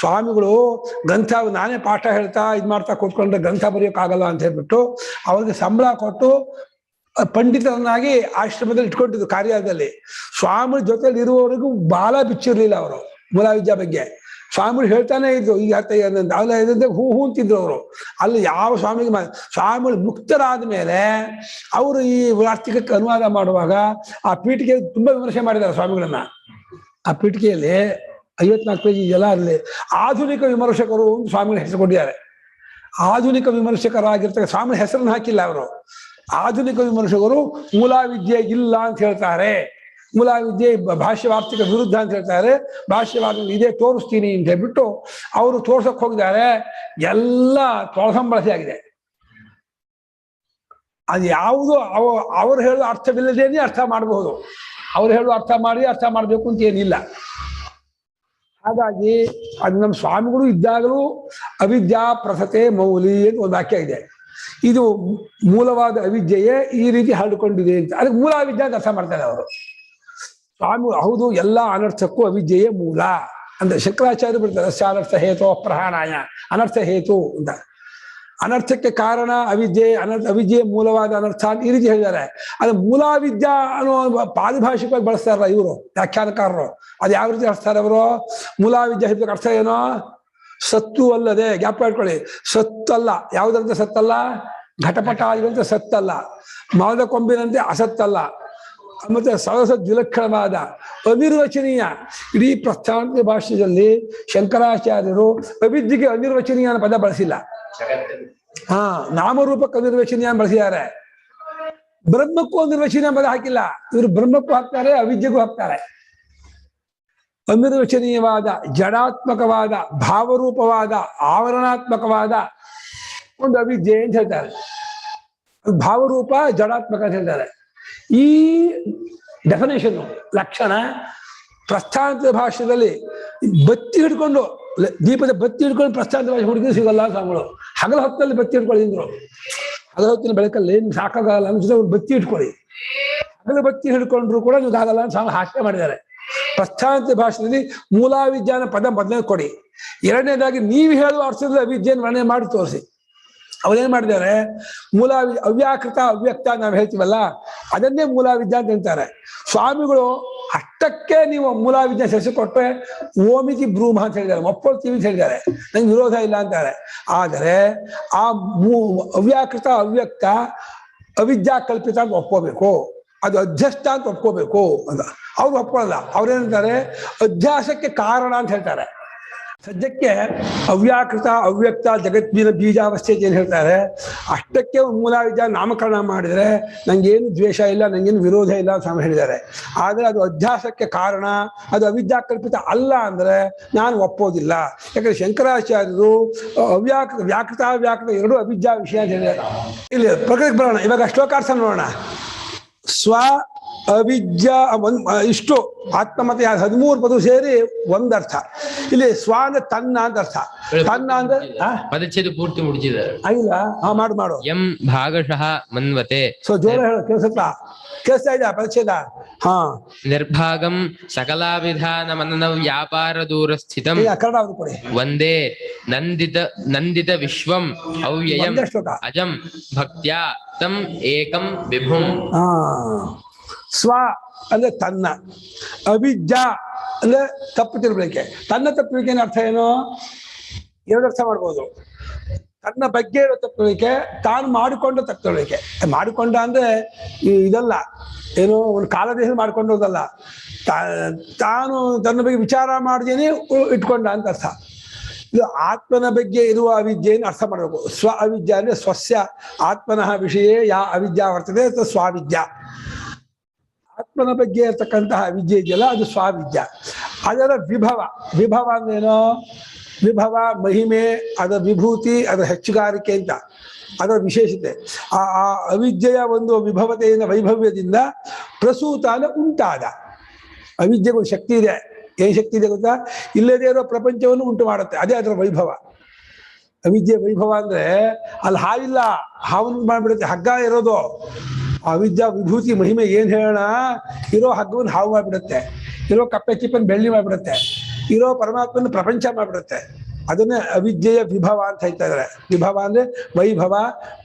ಸ್ವಾಮಿಗಳು ಗ್ರಂಥ ನಾನೇ ಪಾಠ ಹೇಳ್ತಾ ಇದು ಮಾಡ್ತಾ ಕೂತ್ಕೊಂಡ್ರೆ ಗ್ರಂಥ ಬರೆಯೋಕ್ಕಾಗಲ್ಲ ಅಂತ ಹೇಳ್ಬಿಟ್ಟು ಅವ್ರಿಗೆ ಸಂಬಳ ಕೊಟ್ಟು ಪಂಡಿತರನ್ನಾಗಿ ಆಶ್ರಮದಲ್ಲಿ ಇಟ್ಕೊಂಡಿದ್ರು ಕಾರ್ಯಾಲಯದಲ್ಲಿ. ಸ್ವಾಮಿ ಜೊತೆಲಿ ಇರುವವರೆಗೂ ಬಾಲ ಬಿಚ್ಚಿರ್ಲಿಲ್ಲ ಅವರು ಮೂಲಾವಿದ್ಯಾ ಬಗ್ಗೆ. ಸ್ವಾಮಿಗಳು ಹೇಳ್ತಾನೆ ಇದ್ರು, ಈಗ ಅವೆಲ್ಲ ಹೂ ಅಂತಿದ್ರು ಅವರು. ಅಲ್ಲಿ ಯಾವ ಸ್ವಾಮಿಗೆ ಸ್ವಾಮಿಗಳು ಮುಕ್ತರಾದ ಮೇಲೆ ಅವರು ಈ ವಾರ್ತಿಕಕ್ಕೆ ಅನುವಾದ ಮಾಡುವಾಗ ಆ ಪೀಠಿಕೆ ತುಂಬಾ ವಿಮರ್ಶೆ ಮಾಡಿದ್ದಾರೆ ಸ್ವಾಮಿಗಳನ್ನ. ಆ ಪೀಠಿಕೆಯಲ್ಲಿ 54 ಪೇಜ್ ಇದೆಲ್ಲ ಅಲ್ಲಿ ಆಧುನಿಕ ವಿಮರ್ಶಕರು ಒಂದು ಸ್ವಾಮಿಗಳ ಹೆಸರು ಕೊಟ್ಟಿದ್ದಾರೆ. ಆಧುನಿಕ ವಿಮರ್ಶಕರಾಗಿರ್ತಕ್ಕ ಸ್ವಾಮಿ ಹೆಸರನ್ನು ಹಾಕಿಲ್ಲ ಅವರು. ಆಧುನಿಕ ವಿಮರ್ಶಕರು ಮೂಲಾವಿದ್ಯೆ ಇಲ್ಲ ಅಂತ ಹೇಳ್ತಾರೆ, ಮೂಲಾವಿದ್ಯೆ ಭಾಷ್ಯವಾರ್ತಿಕ ವಿರುದ್ಧ ಅಂತ ಹೇಳ್ತಾರೆ, ಭಾಷ್ಯವಾರ್ತಿಕ ಇದೇ ತೋರಿಸ್ತೀನಿ ಅಂತ ಹೇಳ್ಬಿಟ್ಟು ಅವರು ತೋರ್ಸಕ್ ಹೋಗಿದ್ದಾರೆ. ಎಲ್ಲ ತೊಳಸಂಬಳಸಿ ಆಗಿದೆ. ಅದು ಯಾವುದು ಅವ್ರು ಹೇಳೋ ಅರ್ಥವಿಲ್ಲದೇನೆ ಅರ್ಥ ಮಾಡಬಹುದು. ಅವ್ರು ಹೇಳೋ ಅರ್ಥ ಮಾಡಬೇಕು ಅಂತ ಏನಿಲ್ಲ. ಹಾಗಾಗಿ ಅದು ನಮ್ಮ ಸ್ವಾಮಿಗಳು ಇದ್ದಾಗಲೂ ಅವಿದ್ಯಾ ಪ್ರಸತೆ ಮೌಲಿ ಅಂತ ಒಂದು ವಾಕ್ಯ ಇದೆ. ಇದು ಮೂಲವಾದ ಅವಿದ್ಯೆಯೇ ಈ ರೀತಿ ಹರಡಿಕೊಂಡಿದೆ ಅಂತ. ಅದಕ್ಕೆ ಮೂಲ ಅವಿದ್ಯೆ ಅಂತ ಅರ್ಥ ಮಾಡ್ತಾರೆ ಅವರು. ಸ್ವಾಮಿ ಹೌದು, ಎಲ್ಲ ಅನರ್ಥಕ್ಕೂ ಅವಿದ್ಯೆಯೇ ಮೂಲ ಅಂತ ಶಂಕರಾಚಾರ್ಯ ಬಿಡ್ತಾರೆ. ಅನರ್ಥ ಹೇತು ಪ್ರಹಾಣಾಯ, ಅನರ್ಥ ಹೇತು ಅಂತ. ಅನರ್ಥಕ್ಕೆ ಕಾರಣ ಅವಿದ್ಯೆ, ಅವಿದ್ಯೆ ಮೂಲವಾದ ಅನರ್ಥ ಅಂತ ಈ ರೀತಿ ಹೇಳಿದ್ದಾರೆ. ಅದು ಮೂಲಾವಿದ್ಯಾ ಅನ್ನೋ ಪಾರಿಭಾಷಿಕವಾಗಿ ಬಳಸ್ತಾರಲ್ಲ ಇವರು ವ್ಯಾಖ್ಯಾನಕಾರರು. ಅದು ಯಾವ ರೀತಿ ಅರ್ಥಾರೆ ಅವರು? ಮೂಲಾವಿದ್ಯಾ ಶಬ್ದಕ್ಕೆ ಅರ್ಥ ಏನೋ? ಸತ್ತು ಅಲ್ಲದೆ, ಜ್ಞಾಪ ಇಟ್ಕೊಳ್ಳಿ, ಸತ್ತಲ್ಲ. ಯಾವುದಂತೆ ಸತ್ತಲ್ಲ? ಘಟಪಟ ಆಗಿರುವಂತೆ ಸತ್ತಲ್ಲ, ಮರದ ಕೊಂಬಿನಂತೆ ಅಸತ್ತಲ್ಲ, ಮತ್ತೆ ಸರಸದ್ ವಿಲಕ್ಷಣವಾದ ಅನಿರ್ವಚನೀಯ. ಇಡೀ ಪ್ರಸ್ಥಾನ ಭಾಷೆಯಲ್ಲಿ ಶಂಕರಾಚಾರ್ಯರು ಅವಿದ್ಯೆಗೆ ಅನಿರ್ವಚನೀಯ ಅನ್ನೋ ಪದ ಬಳಸಿಲ್ಲ. ನಾಮರೂಪಕ್ಕೆ ಅನಿರ್ವಚನೀಯ ಬಳಸಿದ್ದಾರೆ. ಬ್ರಹ್ಮಕ್ಕೂ ಅನಿರ್ವಚನೀಯ ಪದ ಹಾಕಿಲ್ಲ. ಇವರು ಬ್ರಹ್ಮಕ್ಕೂ ಹಾಕ್ತಾರೆ, ಅವಿದ್ಯೆಗೂ ಹಾಕ್ತಾರೆ. ಅನಿರ್ವಚನೀಯವಾದ, ಜಡಾತ್ಮಕವಾದ, ಭಾವರೂಪವಾದ, ಆವರಣಾತ್ಮಕವಾದ ಒಂದು ಅವಿದ್ಯೆ ಅಂತ ಹೇಳ್ತಾರೆ. ಭಾವರೂಪ, ಜಡಾತ್ಮಕ ಅಂತ ಹೇಳ್ತಾರೆ. ಈ ಡೆಫಿನೇಷನ್ ಲಕ್ಷಣ ಪ್ರಸ್ಥಾನದ ಭಾಷೆಯಲ್ಲಿ ಬತ್ತಿ ಹಿಡ್ಕೊಂಡು ದೀಪದ ಬತ್ತಿ ಹಿಡ್ಕೊಂಡು ಪ್ರಸ್ಥಾನದ ಭಾಷೆ ಹುಡುಗಿ ಸಿಗಲ್ಲ ಸ್ವಾಮಿಗಳು. ಹಗಲ ಹೊತ್ತಲ್ಲಿ ಬತ್ತಿ ಹಿಡ್ಕೊಳ್ಳಿದ್ರು. ಹಗಲ ಹೊತ್ತಿನ ಬೆಳಕಲ್ಲಿ ನಿಮ್ಗೆ ಸಾಕಾಗಲ್ಲ ಅನ್ಸಿದ್ರೆ ಒಂದು ಬತ್ತಿ ಇಟ್ಕೊಳ್ಳಿ. ಹಗಲ ಬತ್ತಿ ಹಿಡ್ಕೊಂಡ್ರು ಕೂಡ ನಿಮ್ಗೆ ಆಗಲ್ಲ ಅಂತ ಸ್ವಾಮಿ ಹಾಸ್ಯ ಮಾಡಿದ್ದಾರೆ. ಪ್ರಸ್ಥಾನದ ಭಾಷೆಯಲ್ಲಿ ಮೂಲಾವಿದ್ಯಾನ ಪದ ಮೊದಲನೇ ಕೊಡಿ. ಎರಡನೇದಾಗಿ ನೀವು ಹೇಳುವ ಅರ್ಥದಲ್ಲಿ ಅವಿದ್ಯೆಯನ್ನು ವರ್ಣನೆ ಮಾಡಿ ತೋರಿಸಿ. ಅವರೇನ್ ಮಾಡಿದ್ದಾರೆ, ಅವ್ಯಾಕೃತ ಅವ್ಯಕ್ತ ನಾವು ಹೇಳ್ತೀವಲ್ಲ ಅದನ್ನೇ ಮೂಲಾವಿದ್ಯಾ ಅಂತ ಹೇಳ್ತಾರೆ ಸ್ವಾಮಿಗಳು. ಅಷ್ಟಕ್ಕೆ ನೀವು ಮೂಲಾವಿದ್ಯೆ ಸೇರಿಸಿಕೊಟ್ರೆ ಓಮಿತಿ ಬ್ರೂಮ ಅಂತ ಹೇಳಿದ್ದಾರೆ, ಒಪ್ಕೊಳ್ತೀವಿ ಅಂತ ಹೇಳಿದ್ದಾರೆ, ನಂಗೆ ವಿರೋಧ ಇಲ್ಲ ಅಂತಾರೆ. ಆದರೆ ಆ ಅವ್ಯಾಕೃತ ಅವ್ಯಕ್ತ ಅವಿದ್ಯಾ ಕಲ್ಪಿತ ಅಂತ ಒಪ್ಕೋಬೇಕು, ಅದು ಅಧ್ಯಸ್ಥ ಅಂತ ಒಪ್ಕೋಬೇಕು ಅಂತ. ಅವ್ರು ಒಪ್ಕೊಳ್ಳಲ್ಲ. ಅವ್ರೇನಂತಾರೆ ಅಧ್ಯಾಸಕ್ಕೆ ಕಾರಣ ಅಂತ ಹೇಳ್ತಾರೆ. ಸದ್ಯಕ್ಕೆ ಅವ್ಯಾಕೃತ ಅವ್ಯಕ್ತ ಜಗತ್ತಿನ ಬೀಜಾವಸ್ಥೆ ಏನು ಹೇಳ್ತಾರೆ ಅಷ್ಟಕ್ಕೆ ಮೂಲಾವಿದ್ಯಾ ನಾಮಕರಣ ಮಾಡಿದರೆ ನಂಗೇನು ದ್ವೇಷ ಇಲ್ಲ, ನಂಗೇನು ವಿರೋಧ ಇಲ್ಲ ಅಂತ ಹೇಳಿದ್ದಾರೆ. ಆದರೆ ಅದು ಅಧ್ಯಾಸಕ್ಕೆ ಕಾರಣ, ಅದು ಅವಿದ್ಯಾ ಕಲ್ಪಿತ ಅಲ್ಲ ಅಂದ್ರೆ ನಾನು ಒಪ್ಪೋದಿಲ್ಲ. ಯಾಕಂದ್ರೆ ಶಂಕರಾಚಾರ್ಯರು ವ್ಯಾಕೃತ ಎರಡೂ ಅವಿದ್ಯಾ ವಿಷಯ ಅಂತ ಹೇಳಿದ್ದಾರೆ. ಇಲ್ಲಿ ಪ್ರಕೃತಿಗೆ ಬರೋಣ. ಇವಾಗ ಶ್ಲೋಕಾರ್ಥ ನೋಡೋಣ. ಸ್ವ ಅವಿದ್ಯಾ ಇಷ್ಟು ಆತ್ಮಮತ 13 ಪದ ಸೇರಿ ಒಂದರ್ಥ. ಇಲ್ಲಿ ಸ್ವ ಅಂದ್ರೆ ತನ್ನ ಅಂತ ಅರ್ಥ. ತನ್ನ ಅಂದ್ರೆ
ಪದಚ್ಛೇದ ಪೂರ್ತಿ ಮುಡಿಸಿದ್ದಾರೆ.
ಆಗಿಲ್ಲ? ಮಾಡು.
ಎಂ ಭಾಗಶಃ ಮನ್ವತೆ.
ಸೊ ಜೋರ ಹೇಳು, ಕೇಳಿಸ್ತಾ ಇದೆಯಾ ಪದಚ್ಛೇದ? ಹಾ.
ನಿರ್ಭಾಗಂ ಸಕಲಾವಿಧಾನ ಮನನ ವ್ಯಾಪಾರ ದೂರ ಸ್ಥಿತಂ
ಕನ್ನಡ ಕೊಡಿ.
ಒಂದೇ ನಂದಿತ ವಿಶ್ವಂ ಅವ್ಯಯಂ ಅಜಂ ಭಕ್ತ್ಯಾ ತಂ ಏಕಂ ವಿಭುಂ.
ಸ್ವ ಅಂದ್ರೆ ತನ್ನ, ಅವಿದ್ಯಾ ಅಂದ್ರೆ ತಪ್ಪು ತಿಳುವಳಿಕೆ. ತನ್ನ ತಪ್ಪುವಿಕೆ ಅರ್ಥ ಏನು? ಎರಡು ಅರ್ಥ ಮಾಡ್ಬೋದು. ತನ್ನ ಬಗ್ಗೆ ಇರೋ ತಪ್ಪುವಿಕೆ, ತಾನು ಮಾಡಿಕೊಂಡ ತಪ್ಪುವಿಕೆ. ಮಾಡಿಕೊಂಡ ಅಂದ್ರೆ ಇದಲ್ಲ, ಏನು ಒಂದು ಕಾಲದೇಶ ಮಾಡ್ಕೊಂಡೋದಲ್ಲ, ತಾನು ತನ್ನ ಬಗ್ಗೆ ವಿಚಾರ ಮಾಡ್ದೇನೆ ಇಟ್ಕೊಂಡ ಅಂತ ಅರ್ಥ. ಇದು ಆತ್ಮನ ಬಗ್ಗೆ ಇರುವ ಅವಿದ್ಯೆಯನ್ನು ಅರ್ಥ ಮಾಡಬೇಕು. ಸ್ವ ಅವಿದ್ಯಾ ಅಂದ್ರೆ ಸ್ವಸ್ಯ ಆತ್ಮನಃ ವಿಷಯ ಯಾ ಅವಿದ್ಯಾ ವರ್ತದೆ ಸ್ವಾವಿದ್ಯಾ. ಆತ್ಮನ ಬಗ್ಗೆ ಇರ್ತಕ್ಕಂತಹ ವಿದ್ಯೆ ಇದೆಯಲ್ಲ ಅದು ಸ್ವಾವಿದ್ಯಾ. ಅದರ ವಿಭವ ಅಂದ್ರೇನು? ವಿಭವ ಮಹಿಮೆ, ಅದರ ವಿಭೂತಿ, ಅದರ ಹೆಚ್ಚುಗಾರಿಕೆ ಅಂತ ಅದರ ವಿಶೇಷತೆ. ಆ ಅವಿದ್ಯೆಯ ಒಂದು ವಿಭವತೆಯಿಂದ ವೈಭವ್ಯದಿಂದ ಪ್ರಸೂತ ಅಂದ್ರೆ ಉಂಟಾದ. ಅವಿದ್ಯೆಗೆ ಒಂದು ಶಕ್ತಿ ಇದೆ. ಏನ್ ಶಕ್ತಿ ಇದೆ ಗೊತ್ತಾ? ಇಲ್ಲದೇ ಇರೋ ಪ್ರಪಂಚವನ್ನು ಉಂಟು ಮಾಡುತ್ತೆ. ಅದೇ ಅದರ ವೈಭವ. ಅವಿದ್ಯೆ ವೈಭವ ಅಂದ್ರೆ ಅಲ್ಲಿ ಹಾವಿಲ್ಲ, ಹಾವನ್ನು ಮಾಡ್ಬಿಡುತ್ತೆ. ಹಗ್ಗ ಇರೋದು ಅವಿದ್ಯಾ ವಿಭೂತಿ ಮಹಿಮೆ ಏನ್ ಹೇಳೋಣ? ಇರೋ ಹಗ್ಗವನ್ನು ಹಾವು ಮಾಡ್ಬಿಡುತ್ತೆ, ಇರೋ ಕಪ್ಪೆ ಚಿಪ್ಪನ್ ಬೆಳ್ಳಿ ಮಾಡ್ಬಿಡುತ್ತೆ, ಇರೋ ಪರಮಾತ್ಮನ ಪ್ರಪಂಚ ಮಾಡ್ಬಿಡುತ್ತೆ. ಅದನ್ನೇ ಅವಿದ್ಯೆಯ ವಿಭವ ಅಂತ ಹೇಳ್ತಾ ಇದ್ದಾರೆ. ವಿಭವ ಅಂದ್ರೆ ವೈಭವ,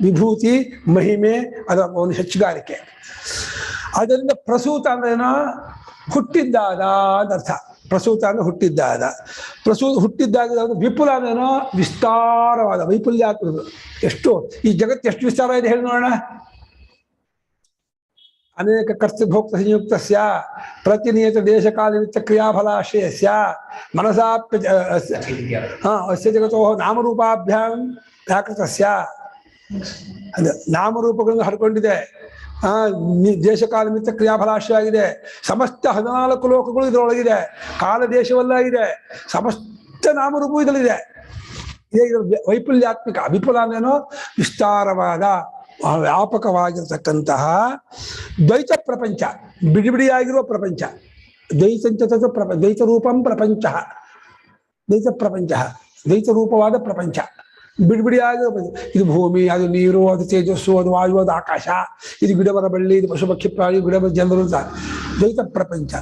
ವಿಭೂತಿ, ಮಹಿಮೆ, ಅದರ ಒಂದು ಹೆಚ್ಚುಗಾರಿಕೆ. ಅದರಿಂದ ಪ್ರಸೂತ ಅಂದ್ರೆ ಏನೋ ಹುಟ್ಟಿದ್ದಾದ ಅಂತ ಅರ್ಥ. ಪ್ರಸೂತ ಅಂದ್ರೆ ಹುಟ್ಟಿದ್ದಾದ. ಹುಟ್ಟಿದ್ದಾಗ ವಿಪುಲ ಅಂದ್ರೇನೋ ವಿಸ್ತಾರವಾದ, ವೈಪುಲ್ಯಾತ್ಮಕ. ಎಷ್ಟು ಈ ಜಗತ್ತು ಎಷ್ಟು ವಿಸ್ತಾರ ಇದೆ ಹೇಳಿ ನೋಡೋಣ. ಅನೇಕ ಕರ್ತೃಭೋಕ್ತ ಸಂಯುಕ್ತಸ್ಯ ಪ್ರತಿನಿಯತ ದೇಶಕಾಲನಿಮಿತ್ತ ಕ್ರಿಯಾಫಲಾಶ್ರಯಸ್ಯ ಮನಸಾಪ್ಯ ಅಸ್ಯ ಜಗತೋ ನಾಮರೂಪಾಭ್ಯಾಂ ವ್ಯಾಕೃತಸ್ಯ. ಅದು ನಾಮರೂಪಗಳನ್ನು ಹಡ್ಕೊಂಡಿದೆ. ದೇಶಕಾಲನಿಮಿತ್ತ ಕ್ರಿಯಾಫಲಾಶ್ರಯವಾಗಿದೆ. ಸಮಸ್ತ 14 ಲೋಕಗಳು ಇದರೊಳಗಿದೆ. ಕಾಲ ದೇಶವಲ್ಲಾಗಿದೆ. ಸಮಸ್ತ ನಾಮರೂಪವು ಇದರಲ್ಲಿದೆ. ಇದೇ ಇದರ ವೈಪುಲ್ಯಾತ್ಮಿಕ. ವಿಪುಲ ಅಂದ್ರೇನೋ ವಿಸ್ತಾರವಾದ, ವ್ಯಾಪಕವಾಗಿರ್ತಕ್ಕಂತಹ ದ್ವೈತ ಪ್ರಪಂಚ, ಬಿಡಿಬಿಡಿಯಾಗಿರುವ ಪ್ರಪಂಚ. ದ್ವೈತ ರೂಪಂ ಪ್ರಪಂಚ, ದ್ವೈತ ಪ್ರಪಂಚ, ದ್ವೈತ ರೂಪವಾದ ಪ್ರಪಂಚ, ಬಿಡಿಬಿಡಿಯಾಗಿರುವ ಪ್ರಪಂಚ. ಇದು ಭೂಮಿ, ಅದು ನೀರು, ಅದು ತೇಜಸ್ಸು, ಅದು ವಾಯು, ಅದು ಆಕಾಶ, ಇದು ಗಿಡಮರ ಬಳ್ಳಿ, ಇದು ಪಶು ಪಕ್ಷಿ ಪ್ರಾಣಿ, ಗಿಡ ಜನರು ಅಂತ ದ್ವೈತ ಪ್ರಪಂಚ.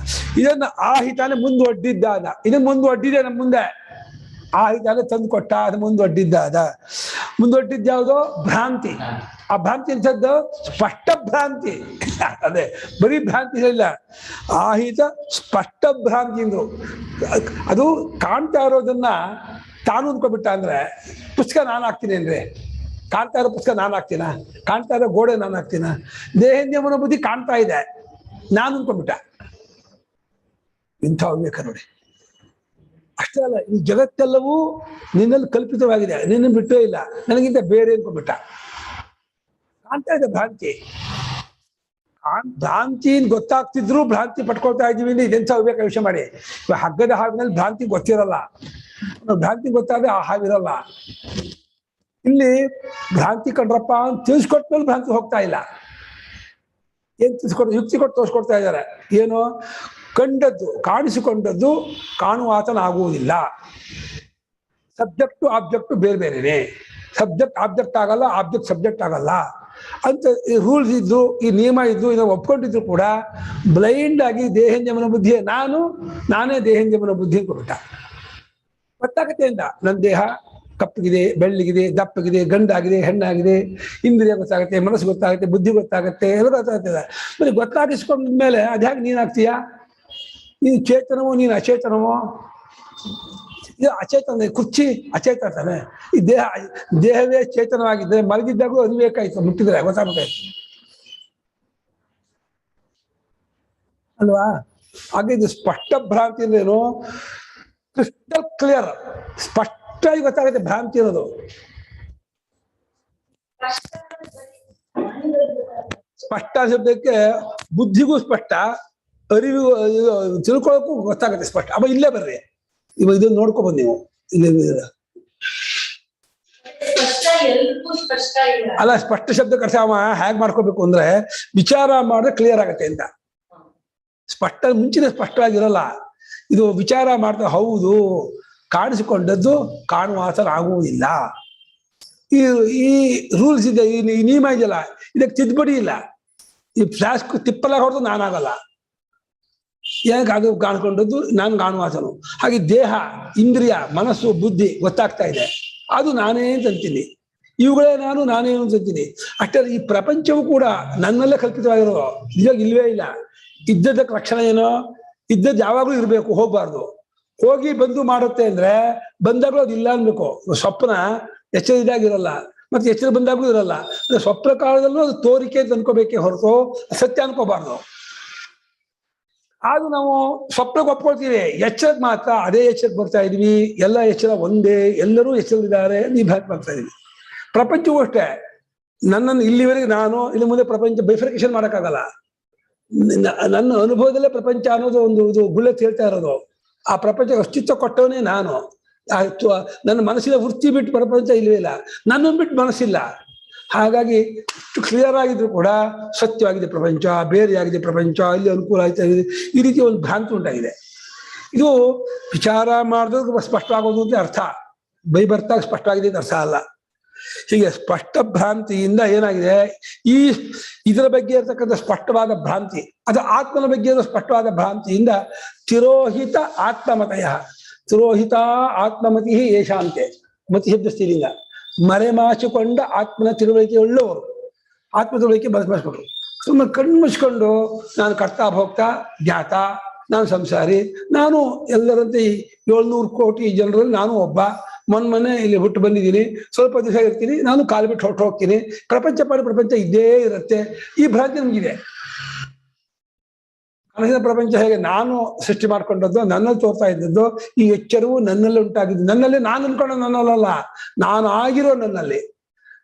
ಇದನ್ನು ಆಹಿತಾನೆ ಮುಂದುವಡ್ಡಿದ್ದಾದ. ಇದನ್ನು ಮುಂದುವಡ್ಡಿದೆ ನಮ್ಮ ಮುಂದೆ. ಆಹಿತಾನೆ ತಂದು ಕೊಟ್ಟ, ಅದು ಮುಂದುವಡ್ಡಿದ್ದಾದ. ಮುಂದುವಡ್ಡಿದ್ಯಾವುದೋ ಭ್ರಾಂತಿ. ಆ ಭ್ರಾಂತಿ ಎಂಥದ್ದು? ಸ್ಪಷ್ಟ ಭ್ರಾಂತಿ. ಅದೇ ಬರೀ ಭ್ರಾಂತಿ ಇಲ್ಲ, ಆಹಿತ ಸ್ಪಷ್ಟ ಭ್ರಾಂತಿ ಅಂದ್ರು. ಅದು ಕಾಣ್ತಾ ಇರೋದನ್ನ ತಾನು ಅಂದ್ಕೊಬಿಟ್ಟ ಅಂದ್ರೆ ಪುಸ್ತಕ ನಾನು ಹಾಕ್ತೀನಿ ಅಂದ್ರೆ, ಕಾಣ್ತಾ ಇರೋ ಪುಸ್ತಕ ನಾನು ಹಾಕ್ತೀನ? ಕಾಣ್ತಾ ಇರೋ ಗೋಡೆ ನಾನು ಹಾಕ್ತೀನ? ದೇಹೇಂದ್ರಿಯ ಮನೋಬುದ್ಧಿ ಕಾಣ್ತಾ ಇದೆ, ನಾನು ಅಂದ್ಕೊಂಡ್ಬಿಟ್ಟ. ಇಂಥ ವಿವೇಕ ನೋಡಿ. ಅಷ್ಟೇ ಅಲ್ಲ, ಈ ಜಗತ್ತೆಲ್ಲವೂ ನಿನ್ನಲ್ಲಿ ಕಲ್ಪಿತವಾಗಿದೆ, ನಿನ್ನ ಬಿಟ್ಟೇ ಇಲ್ಲ, ನನಗಿಂತ ಬೇರೆ ಅಂದ್ಕೊಂಡ್ಬಿಟ್ಟ. ಕಾಣ್ತಾ ಇದೆ ಭ್ರಾಂತಿ. ಭ್ರಾಂತಿ ಗೊತ್ತಾಗ್ತಿದ್ರು ಭ್ರಾಂತಿ ಪಟ್ಕೊಳ್ತಾ ಇದೀವಿ ಅಂದ್ರೆ ಇದೆಂಥ ವಿವೇಕ ವಿಷಯ ಮಾಡಿ. ಇವಾಗ ಹಗ್ಗದ ಹಾವಿನಲ್ಲಿ ಭ್ರಾಂತಿ ಗೊತ್ತಿರಲ್ಲ, ಭ್ರಾಂತಿ ಗೊತ್ತಾದ್ರೆ ಆ ಹಾವಿರಲ್ಲ. ಇಲ್ಲಿ ಭ್ರಾಂತಿ ಕಂಡ್ರಪ್ಪ ಅಂತ ತಿಳಿಸ್ಕೊಟ್ಮೇಲೆ ಭ್ರಾಂತಿ ಹೋಗ್ತಾ ಇಲ್ಲ. ಏನ್ ತಿಳಿಸ್ಕೊಟ್ಟು ಯುಕ್ತಿ ಕೊಟ್ಟು ತೋರಿಸ್ಕೊಡ್ತಾ ಇದ್ದಾರೆ. ಏನು ಕಂಡದ್ದು ಕಾಣಿಸಿಕೊಂಡದ್ದು ಕಾಣುವಾತನಾಗುವುದಿಲ್ಲ. ಸಬ್ಜೆಕ್ಟು ಆಬ್ಜೆಕ್ಟು ಬೇರೆ ಬೇರೆನೆ. ಸಬ್ಜೆಕ್ಟ್ ಆಬ್ಜೆಕ್ಟ್ ಆಗಲ್ಲ, ಆಬ್ಜೆಕ್ಟ್ ಸಬ್ಜೆಕ್ಟ್ ಆಗಲ್ಲ ಅಂತ ಈ ರೂಲ್ಸ್ ಇದ್ರು, ಈ ನಿಯಮ ಇದ್ದು, ಇದನ್ನು ಒಪ್ಕೊಂಡಿದ್ರು ಕೂಡ ಬ್ಲೈಂಡ್ ಆಗಿ ದೇಹಂಜಮನ ಬುದ್ಧಿ ನಾನೇ ದೇಹಂಜಮನ ಬುದ್ಧಿ ಕೊಟ್ಟ. ಗೊತ್ತಾಗತ್ತೆ ಅಂತ ನನ್ನ ದೇಹ ಕಪ್ಪಗಿದೆ, ಬೆಳ್ಳಿಗಿದೆ, ದಪ್ಪಗಿದೆ, ಗಂಡಾಗಿದೆ, ಹೆಣ್ಣಾಗಿದೆ, ಇಂದ್ರಿಯ ಗೊತ್ತಾಗುತ್ತೆ, ಮನಸ್ಸು ಗೊತ್ತಾಗುತ್ತೆ, ಬುದ್ಧಿ ಗೊತ್ತಾಗುತ್ತೆ, ಎಲ್ಲ ಗೊತ್ತಾಗ್ತದೆ. ಮತ್ತೆ ಗೊತ್ತಾಗಿಸ್ಕೊಂಡ್ಮೇಲೆ ಅದ್ಯಾಕೆ ನೀನಾಗ್ತೀಯಾ? ನೀನು ಚೇತನವೋ ನೀನು ಅಚೇತನವೋ? ಇದು ಅಚೇತನ. ಕುರ್ಚಿ ಅಚೇತನ ತಾನೆ. ಈ ದೇಹವೇ ಚೇತನವಾಗಿದ್ದರೆ ಮಲಗಿದ್ದಾಗೂ ಅರಿಬೇಕಾಯ್ತು, ಮುಟ್ಟಿದ್ರೆ ಗೊತ್ತಾಗಬೇಕಾಯ್ತು ಅಲ್ವಾ? ಹಾಗೆ ಇದು ಸ್ಪಷ್ಟ ಭ್ರಾಂತಿ ಅಂದ್ರೇನು? ಕ್ರಿಸ್ಟಲ್ ಕ್ಲಿಯರ್, ಸ್ಪಷ್ಟವಾಗಿ ಗೊತ್ತಾಗುತ್ತೆ ಭ್ರಾಂತಿ ಅನ್ನೋದು. ಸ್ಪಷ್ಟ ಶಬ್ದಕ್ಕೆ ಬುದ್ಧಿಗೂ ಸ್ಪಷ್ಟ, ಅರಿವಿಗೂ ತಿಳ್ಕೊಳ್ಳೋಕ್ಕೂ ಗೊತ್ತಾಗುತ್ತೆ ಸ್ಪಷ್ಟ. ಅಮ್ಮ ಇಲ್ಲೇ ಬರ್ರಿ, ಇವಾಗ ಇದನ್ನ ನೋಡ್ಕೊಬಂದ್ ನೀವು. ಅಲ್ಲ, ಸ್ಪಷ್ಟ ಶಬ್ದ ಕರ್ಸ ಅವ ಹೇಗ್ ಮಾಡ್ಕೋಬೇಕು ಅಂದ್ರೆ ವಿಚಾರ ಮಾಡಿದ್ರೆ ಕ್ಲಿಯರ್ ಆಗತ್ತೆ ಅಂತ. ಸ್ಪಷ್ಟ ಮುಂಚಿನ ಸ್ಪಷ್ಟವಾಗಿರಲ್ಲ, ಇದು ವಿಚಾರ ಮಾಡ್ತಾ ಹೌದು ಕಾಣಿಸಿಕೊಂಡದ್ದು ಕಾಣುವಾತನಾಗುವುದಿಲ್ಲ. ಈ ರೂಲ್ಸ್ ಇದೆ, ಈ ನಿಯಮ ಇದೆಯಲ್ಲ, ಇದಕ್ಕೆ ತಿದ್ದುಪಡಿ ಇಲ್ಲ. ಈ ಫ್ಲಾಸ್ಕ್ ತಿಪ್ಪಲಾಗ ಹೊಡೆದು ನಾನಾಗಲ್ಲ. ಯಾಕೆ? ಅದು ಕಾಣ್ಕೊಂಡದ್ದು ನಾನು ಕಾಣುವಾತನು. ಹಾಗೆ ದೇಹ, ಇಂದ್ರಿಯ, ಮನಸ್ಸು, ಬುದ್ಧಿ ಗೊತ್ತಾಗ್ತಾ ಇದೆ, ಅದು ನಾನೇ ಅಂತೀನಿ. ಇವುಗಳೇ ನಾನೇ ಅಂತೀನಿ. ಅಷ್ಟೇ ಈ ಪ್ರಪಂಚವೂ ಕೂಡ ನನ್ನಲ್ಲೇ ಕಲ್ಪಿತವಾಗಿರೋ, ನಿಜವಾಗಿ ಇಲ್ವೇ ಇಲ್ಲ. ಇದ್ದದ್ದಕ್ಕೆ ಲಕ್ಷಣ ಏನೋ, ಇದ್ದದ್ದು ಯಾವಾಗಲೂ ಇರಬೇಕು, ಹೋಗ್ಬಾರ್ದು. ಹೋಗಿ ಬಂದು ಮಾಡುತ್ತೆ ಅಂದ್ರೆ ಬಂದಾಗಲೂ ಅದು ಇಲ್ಲ ಅನ್ಬೇಕು. ಸ್ವಪ್ನ ಎಚ್ಚರ ಇದಾಗಿರಲ್ಲ, ಮತ್ತೆ ಎಚ್ಚರ ಬಂದಾಗಲೂ ಇರಲ್ಲ. ಸ್ವಪ್ನ ಕಾಲದಲ್ಲೂ ಅದು ತೋರಿಕೆ ಅಂತ ಅನ್ಕೋಬೇಕೇ ಹೊರತು ಸತ್ಯ ಅನ್ಕೋಬಾರ್ದು. ಆಗ ನಾವು ಸ್ವಪ್ನಕ್ಕೆ ಒಪ್ಕೊಳ್ತೀವಿ, ಎಚ್ಚರಕ್ಕೆ ಮಾತ್ರ ಅದೇ ಎಚ್ಚರಕ್ಕೆ ಬರ್ತಾ ಇದೀವಿ. ಎಲ್ಲ ಎಚ್ಚರ ಒಂದೇ, ಎಲ್ಲರೂ ಎಚ್ಚರದಿದ್ದಾರೆ, ನಿಭಾಯಿಸಿ ಬರ್ತಾ ಇದೀವಿ. ಪ್ರಪಂಚವೂ ಅಷ್ಟೇ. ನನ್ನನ್ನು ಇಲ್ಲಿವರೆಗೆ ನಾನು ಇನ್ನು ಮುಂದೆ ಪ್ರಪಂಚ ಬೈಫರ್ಕೇಶನ್ ಮಾಡೋಕ್ಕಾಗಲ್ಲ. ನನ್ನ ಅನುಭವದಲ್ಲೇ ಪ್ರಪಂಚ ಅನ್ನೋದು ಒಂದು ಗುಳ್ಳೆತ್ ಹೇಳ್ತಾ ಇರೋದು. ಆ ಪ್ರಪಂಚ ಅಸ್ತಿತ್ವ ಕೊಟ್ಟವನೇ ನಾನು. ನನ್ನ ಮನಸ್ಸಿನ ವೃತ್ತಿ ಬಿಟ್ಟು ಪ್ರಪಂಚ ಇಲ್ವೇ ಇಲ್ಲ, ನನ್ನನ್ನು ಬಿಟ್ಟು ಮನಸ್ಸಿಲ್ಲ. ಹಾಗಾಗಿ ಇಷ್ಟು ಕ್ಲಿಯರ್ ಆಗಿದ್ರು ಕೂಡ ಸತ್ಯವಾಗಿದೆ ಪ್ರಪಂಚ, ಬೇರೆಯಾಗಿದೆ ಪ್ರಪಂಚ, ಇಲ್ಲಿ ಅನುಕೂಲ ಆಯ್ತಾ ಇದೆ, ಈ ರೀತಿ ಒಂದು ಭ್ರಾಂತಿ ಉಂಟಾಗಿದೆ. ಇದು ವಿಚಾರ ಮಾಡಿದ್ರೆ ಸ್ಪಷ್ಟವಾಗೋದು ಅಂತ ಅರ್ಥ, ಬರ್ತಾಗ ಸ್ಪಷ್ಟವಾಗಿದೆ ಅಂತ ಅರ್ಥ ಅಲ್ಲ. ಹೀಗೆ ಸ್ಪಷ್ಟ ಭ್ರಾಂತಿಯಿಂದ ಏನಾಗಿದೆ, ಇದರ ಬಗ್ಗೆ ಇರತಕ್ಕಂಥ ಸ್ಪಷ್ಟವಾದ ಭ್ರಾಂತಿ, ಅದು ಆತ್ಮನ ಬಗ್ಗೆ ಇರೋ ಸ್ಪಷ್ಟವಾದ ಭ್ರಾಂತಿಯಿಂದ ತಿರೋಹಿತ ಆತ್ಮಮತಯ, ತಿರೋಹಿತ ಆತ್ಮಮತಿ ಯಶಾಂತೆ, ಮತಿ ಶಬ್ದ ಸ್ತ್ರೀಲಿಂಗ, ಮರೆಮಾಚಿಕೊಂಡ ಆತ್ಮನ ತಿಳುವಳಿಕೆ ಉಳ್ಳವರು, ಆತ್ಮ ತಿಳುವಳಿಕೆ ಬದಲಾಯಿಸ್ಕೊಂಡ್ರು. ಸುಮ್ಮನೆ ಕಣ್ಣು ಮುಚ್ಕೊಂಡು ನಾನು ಕರ್ತಾ ಭೋಕ್ತಾ ಜ್ಞಾತ, ನಾನು ಸಂಸಾರಿ, ನಾನು ಎಲ್ಲರಂತೆ 700 ಕೋಟಿ ಜನರಲ್ಲಿ ನಾನು ಒಬ್ಬ, ಮೊನ್ನೆ ಇಲ್ಲಿ ಹುಟ್ಟು ಬಂದಿದ್ದೀನಿ, ಸ್ವಲ್ಪ ದಿವಸ ಇರ್ತೀನಿ, ನಾನು ಕಾಲು ಬಿಟ್ಟು ಹೊರಟು ಹೋಗ್ತೀನಿ, ಪ್ರಪಂಚ ಇದ್ದೇ ಇರುತ್ತೆ. ಈ ಭ್ರಾಂತಿ ನಮಗಿದೆ. ಕನಸಿನ ಪ್ರಪಂಚ ಹೇಗೆ ನಾನು ಸೃಷ್ಟಿ ಮಾಡ್ಕೊಂಡದ್ದು, ನನ್ನಲ್ಲಿ ತೋರ್ತಾ ಇದ್ದದ್ದು, ಈ ಎಚ್ಚರವು ನನ್ನಲ್ಲಿ ಉಂಟಾಗಿದ್ದು, ನನ್ನಲ್ಲಿ ನಾನು ಅನ್ಕೊಂಡ ನನ್ನಲ್ಲ, ನಾನು ಆಗಿರೋ ನನ್ನಲ್ಲಿ.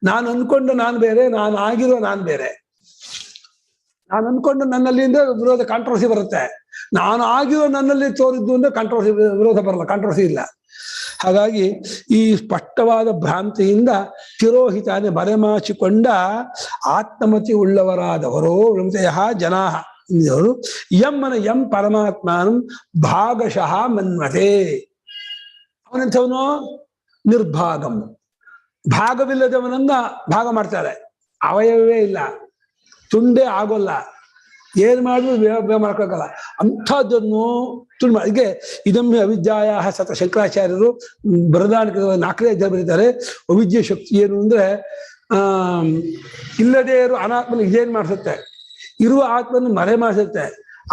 ನಾನು ಅನ್ಕೊಂಡು ನಾನು ಬೇರೆ, ನಾನು ಆಗಿರೋ ನಾನು ಬೇರೆ. ನಾನು ಅನ್ಕೊಂಡು ನನ್ನಲ್ಲಿ ಅಂದ್ರೆ ವಿರೋಧ, ಕಾಂಟ್ರವರ್ಸಿ ಬರುತ್ತೆ. ನಾನು ಆಗಿರೋ ನನ್ನಲ್ಲಿ ತೋರಿದ್ದು ಅಂದ್ರೆ ಕಾಂಟ್ರವರ್ಸಿ, ವಿರೋಧ ಬರಲ್ಲ, ಕಾಂಟ್ರವರ್ಸಿ ಇಲ್ಲ. ಹಾಗಾಗಿ ಈ ಸ್ಪಷ್ಟವಾದ ಭ್ರಾಂತಿಯಿಂದ ತಿರೋಹಿತಾನೆ ಮರೆಮಾಚಿಕೊಂಡ ಆತ್ಮಮತಿ ಉಳ್ಳವರಾದವರು ಜನಾ ಯಂ ಪರಮಾತ್ಮನಂ ಭಾಗಶಃ ಮನ್ಮತೆ. ಅವನಂಥವನು ನಿರ್ಭಾಗಂ, ಭಾಗವಿಲ್ಲದವನನ್ನ ಭಾಗ ಮಾಡ್ತಾರೆ. ಅವಯವೇ ಇಲ್ಲ, ತುಂಡೇ ಆಗೋಲ್ಲ, ಏನ್ ಮಾಡಿದ್ರು ವ್ಯವಹಾರ ಮಾಡ್ಕೋಕ್ಕಲ್ಲ. ಅಂಥದ್ದನ್ನು ತುಂಡು ಅದಕ್ಕೆ ಇದೊಮ್ಮೆ ಅವಿದ್ಯಾಯ ಸತ ಶಂಕರಾಚಾರ್ಯರು ಬರದಾನಿಕ 4ನೇ ಅಧ್ಯಾಯ ಬರೀತಾರೆ. ಅವಿದ್ಯೆ ಶಕ್ತಿ ಏನು ಅಂದ್ರೆ ಇಲ್ಲದೇ ಇರೋ ಅನಾತ್ಮನ ಇದೇನ್ ಮಾಡಿಸುತ್ತೆ, ಇರುವ ಆತ್ಮನ ಮರೆ ಮಾಡಿಸುತ್ತೆ.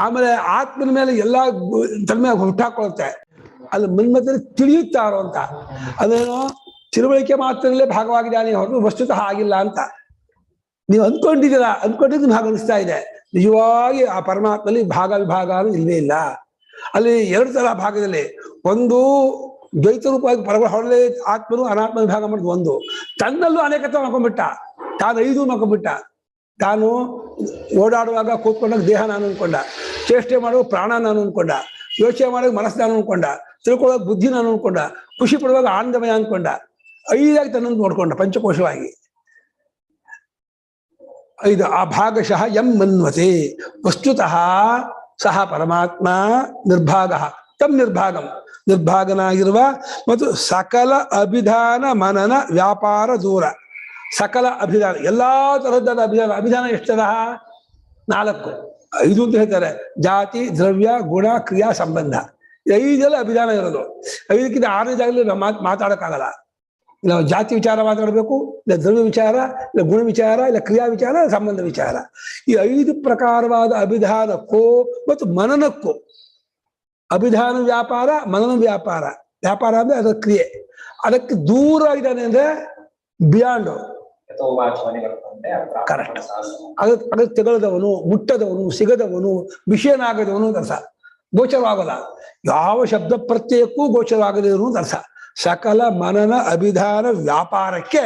ಆಮೇಲೆ ಆತ್ಮನ ಮೇಲೆ ಎಲ್ಲಾ ತನ್ಮೆ ಹುಟ್ಟಾಕೊಳ್ಳುತ್ತೆ. ಅಲ್ಲಿ ಮನ್ಮತಲ್ಲಿ ತಿಳಿಯುತ್ತಾರೋ ಅಂತ, ಅದೇನೋ ತಿಳುವಳಿಕೆ ಮಾತ್ರದಲ್ಲೇ ಭಾಗವಾಗಿದ್ದಾನೆ ಹೊರತು ವಸ್ತುತಃ ಆಗಿಲ್ಲ ಅಂತ ನೀವು ಅಂದ್ಕೊಂಡಿದ್ದೀರಾ. ಅಂದ್ಕೊಂಡಿದ್ದು ಭಾಗ ಅನಿಸ್ತಾ ಇದೆ. ನಿಜವಾಗಿ ಆ ಪರಮಾತ್ಮಲ್ಲಿ ಭಾಗ ವಿಭಾಗ ಇಲ್ವೇ ಇಲ್ಲ. ಅಲ್ಲಿ 2 ತರ ಭಾಗದಲ್ಲಿ, ಒಂದು ದ್ವೈತ ರೂಪವಾಗಿ ಹೊರಗಡೆ ಆತ್ಮನು ಅನಾತ್ಮ ವಿಭಾಗ ಮಾಡಿದ್, ಒಂದು ತನ್ನಲ್ಲೂ ಅನೇಕತ್ವ ಮಾಡ್ಕೊಂಡ್ಬಿಟ್ಟ, ತಾನು 5 ಮಾಡ್ಕೊಂಡ್ಬಿಟ್ಟ. ತಾನು ಓಡಾಡುವಾಗ ಕೂತ್ಕೊಂಡಾಗ ದೇಹ ನಾನು ಅನ್ಕೊಂಡ, ಚೇಷ್ಟೆ ಮಾಡುವಾಗ ಪ್ರಾಣ ನಾನು ಅನ್ಕೊಂಡ, ಯೋಚನೆ ಮಾಡುವಾಗ ಮನಸ್ಸು ನಾನು ಅನ್ಕೊಂಡ, ತಿಳ್ಕೊಳ್ಳೋವಾಗ ಬುದ್ಧಿ ನಾನು ಅನ್ಕೊಂಡ, ಖುಷಿ ಪಡುವಾಗ ಆನಂದಮಯ ಅನ್ಕೊಂಡ. 5 ತನ್ನನ್ನು ನೋಡ್ಕೊಂಡ ಪಂಚಕೋಶವಾಗಿ. 5 ಆ ಭಾಗಶಃ ಯಂ ಮನ್ವತೆ. ವಸ್ತುತಃ ಸಹ ಪರಮಾತ್ಮ ನಿರ್ಭಾಗ ತಮ್ ನಿರ್ಭಾಗಂ ನಿರ್ಭಾಗನಾಗಿರುವ ಮತ್ತು ಸಕಲ ಅಭಿಧಾನ ಮನನ ವ್ಯಾಪಾರ ದೂರ ಸಕಲ ಅಭಿಧಾನ ಎಲ್ಲಾ ತರಹದ ಅಭಿಧಾನ ಎಷ್ಟದ 4 5 ಅಂತ ಹೇಳ್ತಾರೆ. ಜಾತಿ ದ್ರವ್ಯ ಗುಣ ಕ್ರಿಯಾ ಸಂಬಂಧ 5 ಅಭಿಧಾನ ಇರೋದು. 5ಕ್ಕಿಂತ 6ನೇ ಜಾಗದಲ್ಲಿ ನಾವು ಮಾತಾಡಕ್ಕಾಗಲ್ಲ. ಇಲ್ಲ ಜಾತಿ ವಿಚಾರ ಮಾತಾಡಬೇಕು, ಇಲ್ಲ ದ್ರವ್ಯ ವಿಚಾರ, ಇಲ್ಲ ಗುಣ ವಿಚಾರ, ಇಲ್ಲ ಕ್ರಿಯಾ ವಿಚಾರ, ಸಂಬಂಧ ವಿಚಾರ. ಈ 5 ಪ್ರಕಾರವಾದ ಅಭಿಧಾನಕ್ಕೂ ಮತ್ತು ಮನನಕ್ಕೂ ಅಭಿಧಾನ ವ್ಯಾಪಾರ ಮನನ ವ್ಯಾಪಾರ ವ್ಯಾಪಾರ ಅಂದ್ರೆ ಅದರ ಕ್ರಿಯೆ ಅದಕ್ಕೆ ದೂರ ಇದ್ದಾನೆ ಅಂದ್ರೆ ಬಿಯಾಂಡ್ ಕರೆಕ್ಟ್. ಅದಕ್ಕೆ ತೆಗೆದವನು ಮುಟ್ಟದವನು ಸಿಗದವನು ವಿಷಯನಾಗದವನು ಅಂತ ಅರ್ಥ. ಗೋಚರವಾಗಲ್ಲ, ಯಾವ ಶಬ್ದ ಪ್ರತ್ಯಯಕ್ಕೂ ಗೋಚರವಾಗದೇ ಇರುವುದು ಅರ್ಥ. ಸಕಲ ಮನನ ಅಭಿಧಾನ ವ್ಯಾಪಾರಕ್ಕೆ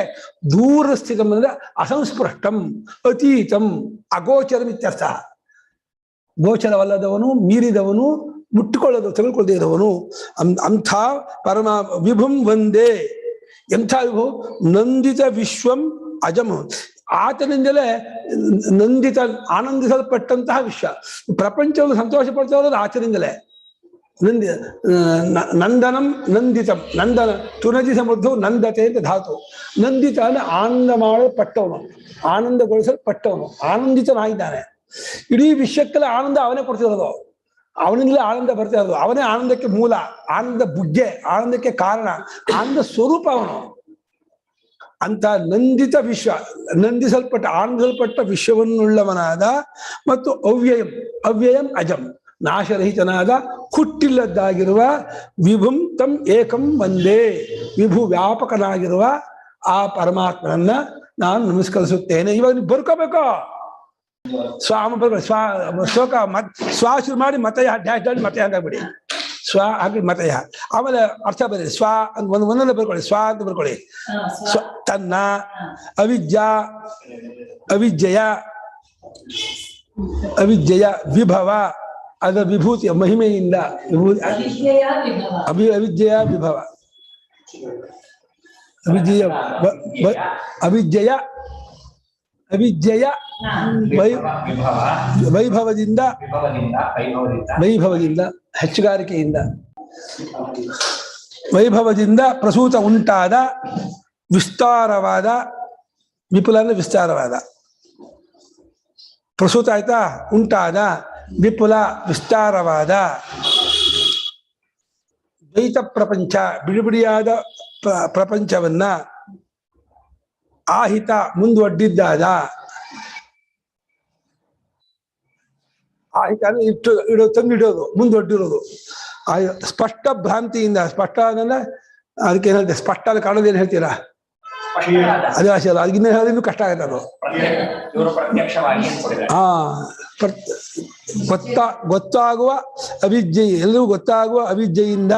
ದೂರ ಸ್ಥಿತಂ ಅಂದ್ರೆ ಅಸಂಸ್ಪೃಷ್ಟಂ ಅತೀತಂ ಅಗೋಚರಂ ಇತ್ಯರ್ಥ. ಗೋಚರವಲ್ಲದವನು, ಮೀರಿದವನು, ಮುಟ್ಟಿಕೊಳ್ಳೋದು ತೆಗೆದುಕೊಳ್ಳದೇ ಇರುವವನು ಅಂಥ ಪರಮ ವಿಭುಂ ವಂದೇ. ಎಂಥ ವಿಭು? ನಂದಿತ ವಿಶ್ವಂ ಅಜಂ. ಆತನಿಂದಲೇ ನಂದಿತ ಆನಂದಿಸಲ್ಪಟ್ಟಂತಹ ವಿಶ್ವ. ಪ್ರಪಂಚವನ್ನು ಸಂತೋಷ ಪಡ್ತಾ ಆತನಿಂದಲೇ. ನಂದನಂ ನಂದಿತಂ. ನಂದನ ತುನದಿ ಸಮೃದ್ಧವು ನಂದತೆ ಅಂತ ಧಾತು. ನಂದಿತ ಅಂದ್ರೆ ಆನಂದ ಮಾಡಲ್ಪಟ್ಟವನು, ಆನಂದಗೊಳಿಸಲ್ಪಟ್ಟವನು, ಆನಂದಿತನಾಗಿದ್ದಾನೆ. ಇಡೀ ವಿಶ್ವಕ್ಕೆಲ್ಲ ಆನಂದ ಅವನೇ ಕೊಡ್ತಿರೋದು, ಅವನಿಂದಲೇ ಆನಂದ ಬರ್ತಾ ಇರೋದು. ಅವನೇ ಆನಂದಕ್ಕೆ ಮೂಲ, ಆನಂದ ಬುಗ್ಗೆ, ಆನಂದಕ್ಕೆ ಕಾರಣ, ಆನಂದ ಸ್ವರೂಪ ಅವನು. ಅಂತ ನಂದಿತ ವಿಶ್ವ, ಆನಂದಿಸಲ್ಪಟ್ಟ ವಿಶ್ವವನ್ನುಳ್ಳವನಾದ ಮತ್ತು ಅವ್ಯಯಂ ಅಜಂ ನಾಶರಹಿತನಾದ ಹುಟ್ಟಿಲ್ಲದ್ದಾಗಿರುವ ವಿಭುಂ ತಂ ಏಕಂ ವಂದೇ. ವಿಭು ವ್ಯಾಪಕನಾಗಿರುವ ಆ ಪರಮಾತ್ಮನನ್ನ ನಾನು ನಮಸ್ಕರಿಸುತ್ತೇನೆ. ಇವಾಗ ನೀವು ಬರ್ಕೋಬೇಕು. ಶ್ಲೋಕ ಶುರು ಮಾಡಿ ಮತಯ ಡ್ಯಾಶ್ ಡ್ಯಾಶ್ ಮತಯ ಹಾಕ್ಬಿಡಿ. ಸ್ವ ಹಾಕಿ ಮತಯ, ಆಮೇಲೆ ಅರ್ಥ ಬರೀ. ಸ್ವ ಅಂತ ಒಂದೊಂದೇ ಬರ್ಕೊಳ್ಳಿ. ಸ್ವ ಅಂತ ಬರ್ಕೊಳ್ಳಿ. ತನ್ನ ಅವಿದ್ಯೆಯ ವಿಭವ, ಅದ ವಿಭೂತಿಯ ಮಹಿಮೆಯಿಂದ ಅವಿದ್ಯೆಯ ವಿಭವ, ಅವಿದ್ಯೆಯ ವೈಭವದಿಂದ ಹೆಚ್ಚುಗಾರಿಕೆಯಿಂದ ವೈಭವದಿಂದ ಪ್ರಸೂತ ಉಂಟಾದ ವಿಸ್ತಾರವಾದ, ವಿಪುಲ ಅಂದ್ರೆ ವಿಸ್ತಾರವಾದ, ಪ್ರಸೂತ ಆಯ್ತಾ, ಉಂಟಾದ ವಿಪುಲ ವಿಸ್ತಾರವಾದ ದ್ವೈತ ಪ್ರಪಂಚ, ಬಿಡಿಬಿಡಿಯಾದ ಪ್ರಪಂಚವನ್ನ ಆಹಿತ ಮುಂದುವಡ್ಡಿದ್ದಾದ. ಆಹಿತ ಅಂದ್ರೆ ತಂದಿಡೋದು, ಮುಂದುವಡ್ಡಿರೋದು. ಸ್ಪಷ್ಟ ಭ್ರಾಂತಿಯಿಂದ, ಸ್ಪಷ್ಟ ಅಂದ್ರೆ ಅದಕ್ಕೆ ಏನ್ ಹೇಳ್ತೀವಿ, ಸ್ಪಷ್ಟ ಅಂದ್ರೆ ಕಾಣೋದು ಏನ್ ಹೇಳ್ತೀರಾ? ಅದೇ ಆಶೆ ಅಲ್ಲ, ಅದಕ್ಕಿನ್ನ ಹೇಳಿದ್ರೆ ಇನ್ನೂ ಕಷ್ಟ ಆಗುತ್ತೆ ಅದು. ಗೊತ್ತಾಗುವ ಅವಿದ್ಯೆ, ಎಲ್ಲರಿಗೂ ಗೊತ್ತಾಗುವ ಅವಿದ್ಯೆಯಿಂದ,